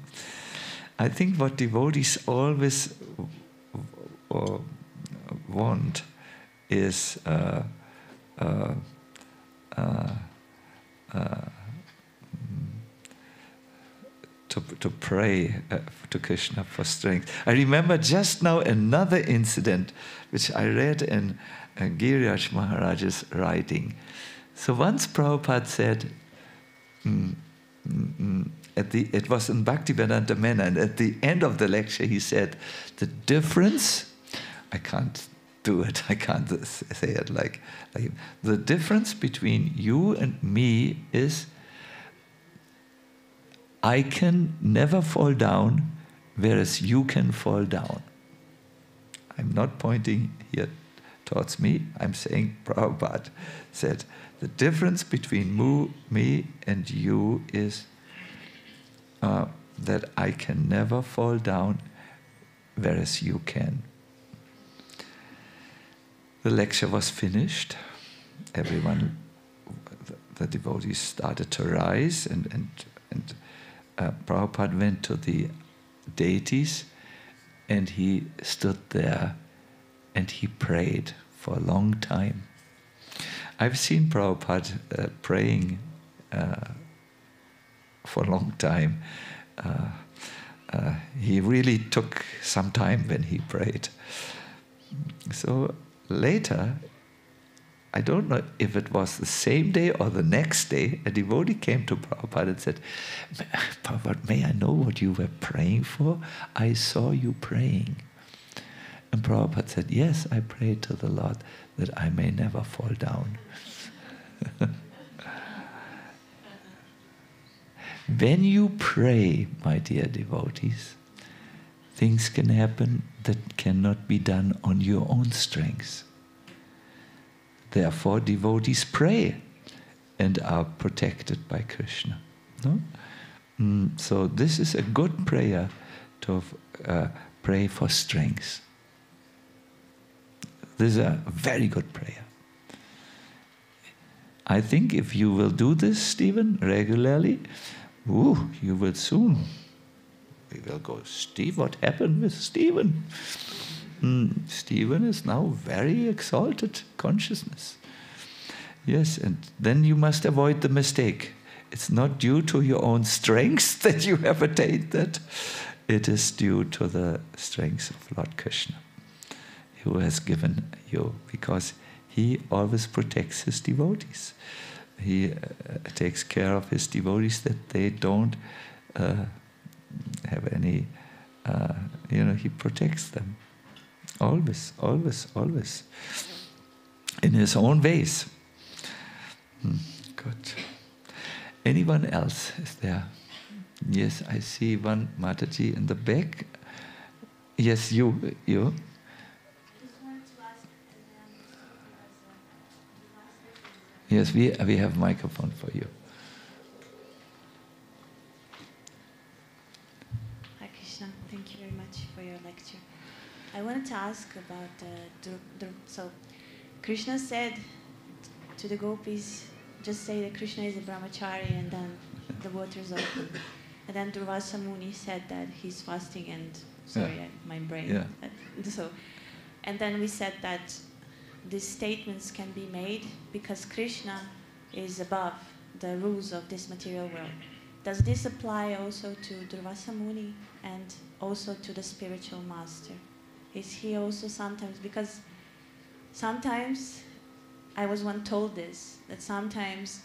I think what devotees always want is to pray to Krishna for strength. I remember just now another incident which I read in Giriraj Maharaj's writing. So once Prabhupada said, it was in Bhaktivedanta Mena, and at the end of the lecture he said, the difference, I can't do it, I can't say it like the difference between you and me is I can never fall down, whereas you can fall down. I'm not pointing here towards me, I'm saying Prabhupada said, the difference between me and you is that I can never fall down, whereas you can. The lecture was finished. Everyone, the devotees started to rise, and Prabhupada went to the deities, and he stood there, and he prayed for a long time. I've seen Prabhupada praying for a long time. He really took some time when he prayed. So later, I don't know if it was the same day or the next day, a devotee came to Prabhupada and said, Prabhupada, may I know what you were praying for? I saw you praying. And Prabhupada said, yes, I prayed to the Lord that I may never fall down. When you pray, my dear devotees, things can happen that cannot be done on your own strength. Therefore, devotees pray and are protected by Krishna. No? So this is a good prayer to pray for strength. This is a very good prayer. I think if you will do this, Stephen, regularly, you will soon. We will go, Steve, what happened with Stephen? Stephen is now very exalted consciousness. Yes, and then you must avoid the mistake. It's not due to your own strength that you have attained that. It is due to the strength of Lord Krishna, who has given you, because he always protects his devotees. He takes care of his devotees that they don't have any, he protects them. Always, always, always. In his own ways. Good. Anyone else is there? Yes, I see one Mataji in the back. Yes, you. Yes, we have a microphone for you. Hi Krishna, thank you very much for your lecture. I wanted to ask about so Krishna said to the gopis, just say that Krishna is a brahmachari and then the water is open. And then Durvasa Muni said that he's fasting and, my brain. Yeah. And then we said that these statements can be made because Krishna is above the rules of this material world. Does this apply also to Durvasa Muni and also to the spiritual master? Is he also sometimes, because sometimes, I was once told this, that sometimes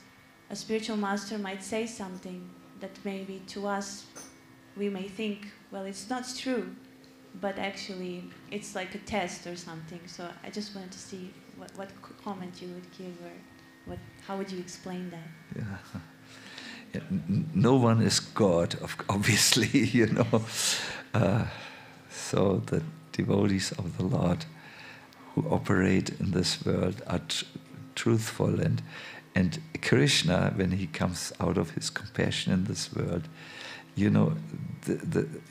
a spiritual master might say something that maybe to us, we may think, well, it's not true, but actually it's like a test or something. So I just wanted to see what comment you would give, or how would you explain that? Yeah. No one is God, obviously, so the devotees of the Lord who operate in this world are truthful, and Krishna, when he comes out of his compassion in this world,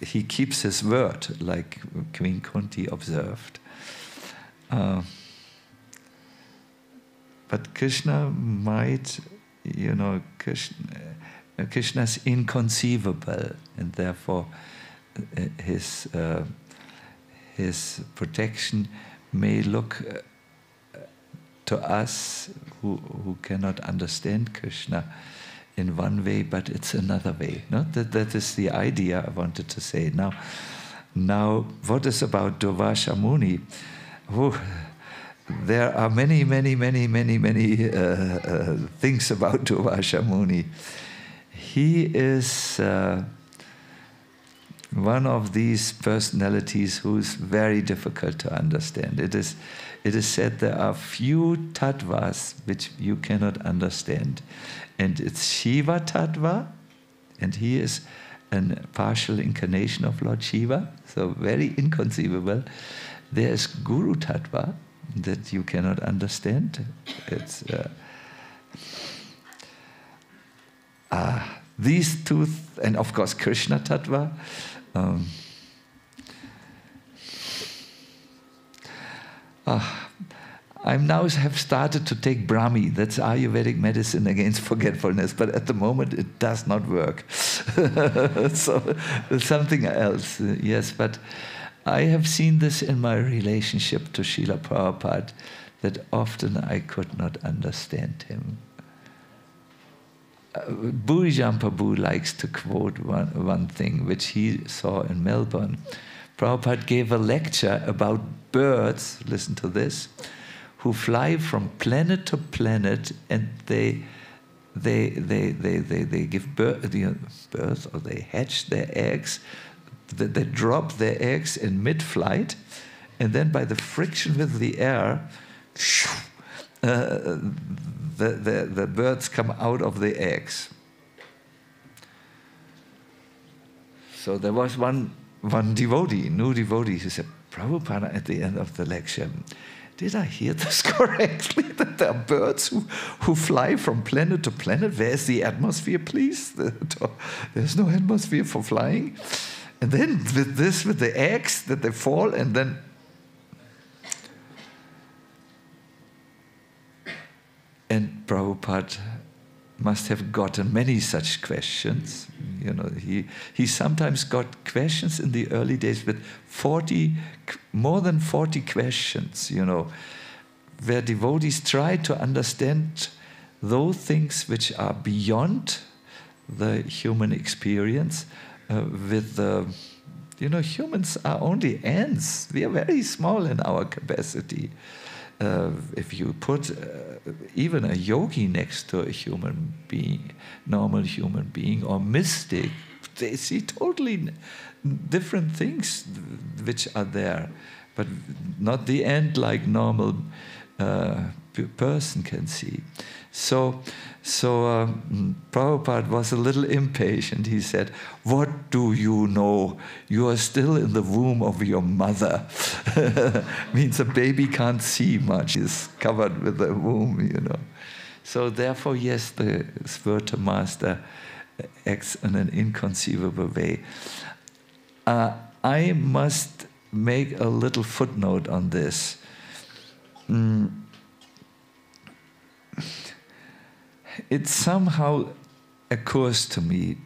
he keeps his word, like Queen Kunti observed. But Krishna might, Krishna is inconceivable, and therefore his protection may look to us who cannot understand Krishna in one way, but it's another way. No? That is the idea I wanted to say. Now, what is about Durvasha Muni? Oh, there are many things about Durvasha Muni. He is one of these personalities who is very difficult to understand. It is said there are few tattvas which you cannot understand. And it's Shiva tattva, and he is a partial incarnation of Lord Shiva, so very inconceivable. There is Guru tattva that you cannot understand. It's these two, and of course Krishna tattva. I now have started to take Brahmi, that's Ayurvedic medicine against forgetfulness, but at the moment it does not work. So something else, yes, but I have seen this in my relationship to Srila Prabhupada, that often I could not understand him. Burijan Prabhu likes to quote one thing which he saw in Melbourne. Prabhupada gave a lecture about birds, listen to this, who fly from planet to planet, and they give birth, or they hatch their eggs, they drop their eggs in mid-flight, and then by the friction with the air, the birds come out of the eggs. So there was one devotee, new devotee, who said, Prabhupada, at the end of the lecture, did I hear this correctly? That there are birds who fly from planet to planet? Where's the atmosphere, please? There's no atmosphere for flying. And then with the eggs, that they fall, and then... And Prabhupada must have gotten many such questions. You know, he sometimes got questions in the early days with more than 40 questions, you know, where devotees try to understand those things which are beyond the human experience. Humans are only ants. We are very small in our capacity. If you put even a yogi next to a human being, normal human being, or mystic, they see totally different things which are there, but not the end like normal person can see. So Prabhupada was a little impatient. He said, "What do you know? You are still in the womb of your mother." Means a baby can't see much. He's covered with the womb, you know. So therefore, yes, the spiritual master acts in an inconceivable way. I must make a little footnote on this. It somehow occurs to me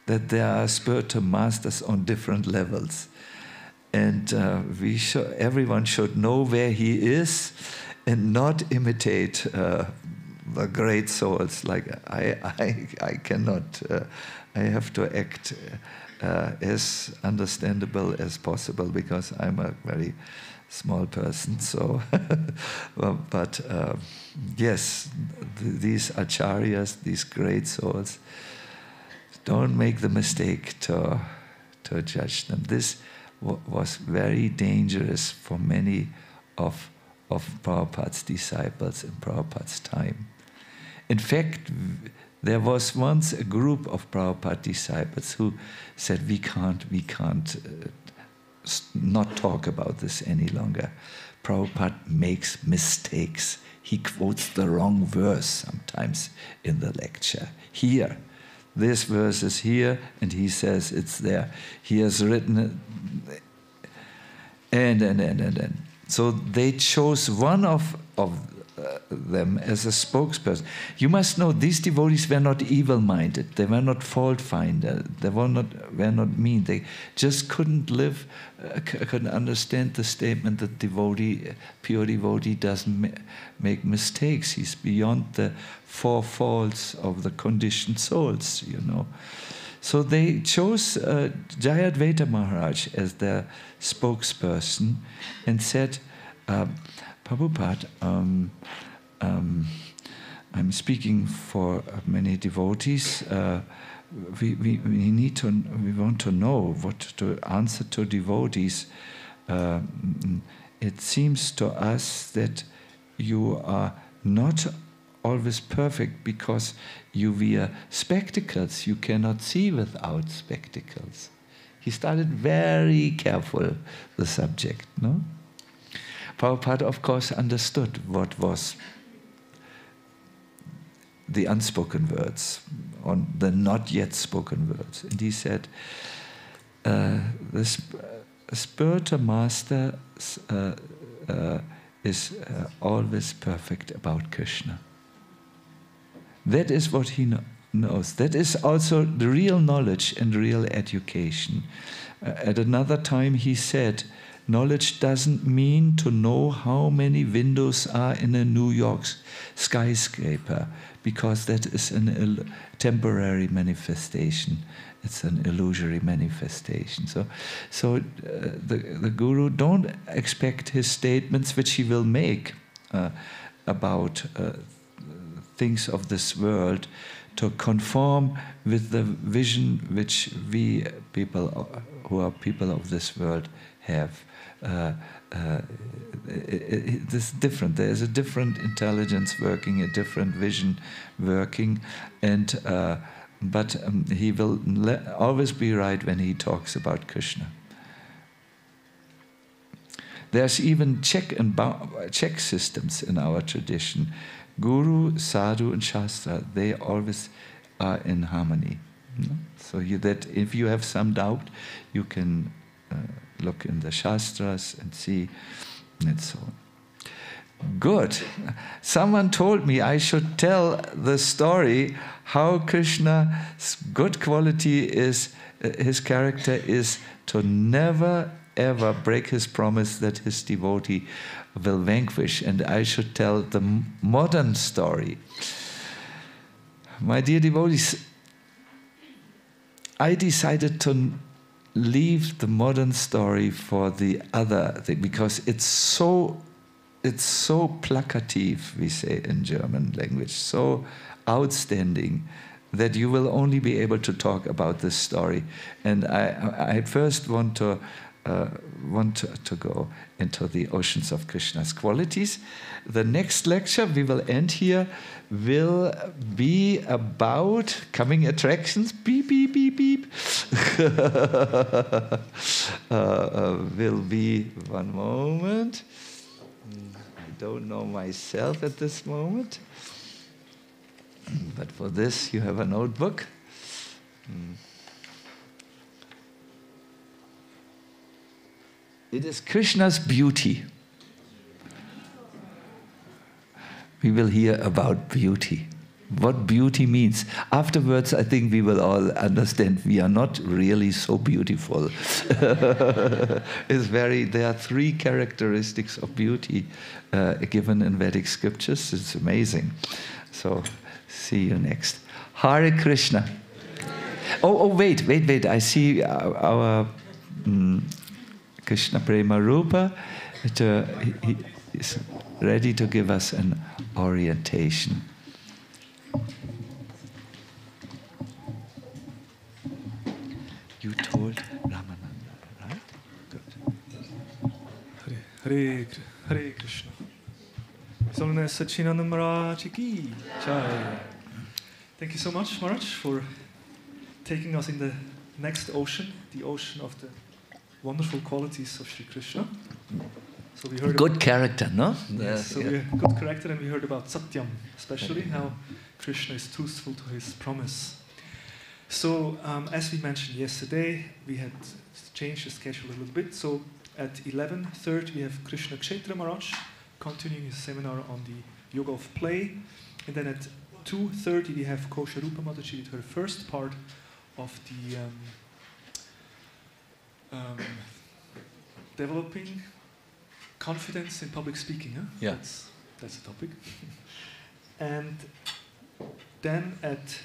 that there are spiritual masters on different levels, and everyone should know where he is and not imitate the great souls. Like I cannot. I have to act as understandable as possible because I'm a very small person. So, but yes, these acharyas, these great souls, don't make the mistake to judge them. This was very dangerous for many of Prabhupada's disciples in Prabhupada's time. In fact, there was once a group of Prabhupada disciples who said, we can't not talk about this any longer. Prabhupada makes mistakes. He quotes the wrong verse sometimes in the lecture. Here, this verse is here, and he says it's there. He has written it, and. So they chose one of them as a spokesperson. You must know these devotees were not evil-minded. They were not fault-finder. They were not mean. They just couldn't couldn't understand the statement that pure devotee doesn't make mistakes. He's beyond the four faults of the conditioned souls, you know. So they chose Jayadvaita Maharaj as their spokesperson and said, Prabhupada, I'm speaking for many devotees. We want to know what to answer to devotees. It seems to us that you are not always perfect because you wear spectacles. You cannot see without spectacles. He started very careful, the subject, no? Prabhupada, of course, understood what was the unspoken words, or the not yet spoken words. And he said, the spiritual master is always perfect about Krishna. That is what he knows. That is also the real knowledge and real education. At another time he said, knowledge doesn't mean to know how many windows are in a New York skyscraper, because that is a temporary manifestation. It's an illusory manifestation. So the Guru, don't expect his statements, which he will make about things of this world, to conform with the vision which we people who are people of this world have. It's different. There is a different intelligence working, a different vision working, and but he will always be right when he talks about Krishna. There's even check systems in our tradition. Guru, Sadhu, and Shastra, they always are in harmony. No? So that if you have some doubt, you can look in the Shastras and see, and so on. Good. Someone told me I should tell the story how Krishna's good quality is, his character is to never ever break his promise that his devotee will vanquish. And I should tell the modern story. My dear devotees, I decided to leave the modern story for the other thing, because it's so placative, we say in German language, so outstanding, that you will only be able to talk about this story. And I first want to go into the oceans of Krishna's qualities. The next lecture, we will end here, will be about coming attractions. Beep, beep, beep, beep. Will be, one moment. I don't know myself at this moment. But for this, you have a notebook. It is Krishna's beauty. We will hear about beauty. What beauty means. Afterwards, I think we will all understand we are not really so beautiful. There are 3 characteristics of beauty given in Vedic scriptures. It's amazing. So, see you next. Hare Krishna. Wait. I see our Krishna Prema Rupa. He is ready to give us an orientation. You told Ramananda, right? Good. Hare Krishna. His Holiness Sachinanda Maharaj Ki Jai. Thank you so much, Maharaj, for taking us in the next ocean, the ocean of the wonderful qualities of Sri Krishna. So we heard good character, no? Yes, so we had good character, and we heard about Satyam, especially how Krishna is truthful to his promise. So, as we mentioned yesterday, we had changed the schedule a little bit. So, at 11:30 we have Krishna Kshetra Maharaj continuing his seminar on the yoga of play. And then at 2:30 we have Kosha Rupa Mataji with her first part of the developing confidence in public speaking. Huh? Yeah. That's the topic. And then at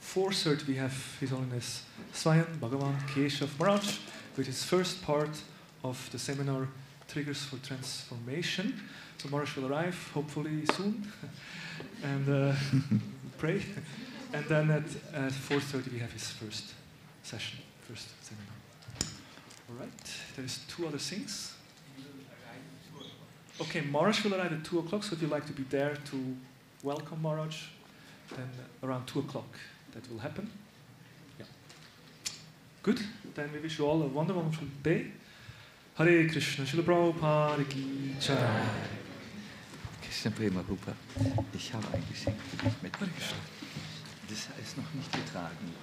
4:30 we have His Holiness Swayan Bhagavan Keshav Maharaj with his first part of the seminar Triggers for Transformation. So Maharaj will arrive hopefully soon and pray. And then at 4:30 we have his first session, first seminar. All right, there is 2 other things. Okay, Maharaj will arrive at 2 o'clock, so if you'd like to be there to welcome Maharaj, then around 2 o'clock that will happen. Yeah. Good, then we wish you all a wonderful day. Hare Krishna, Srila Prabhupada ki Jai. Krishna Prema Rupa, ich habe ein Geschenk für dich mitgebracht. Das ist noch nicht getragen.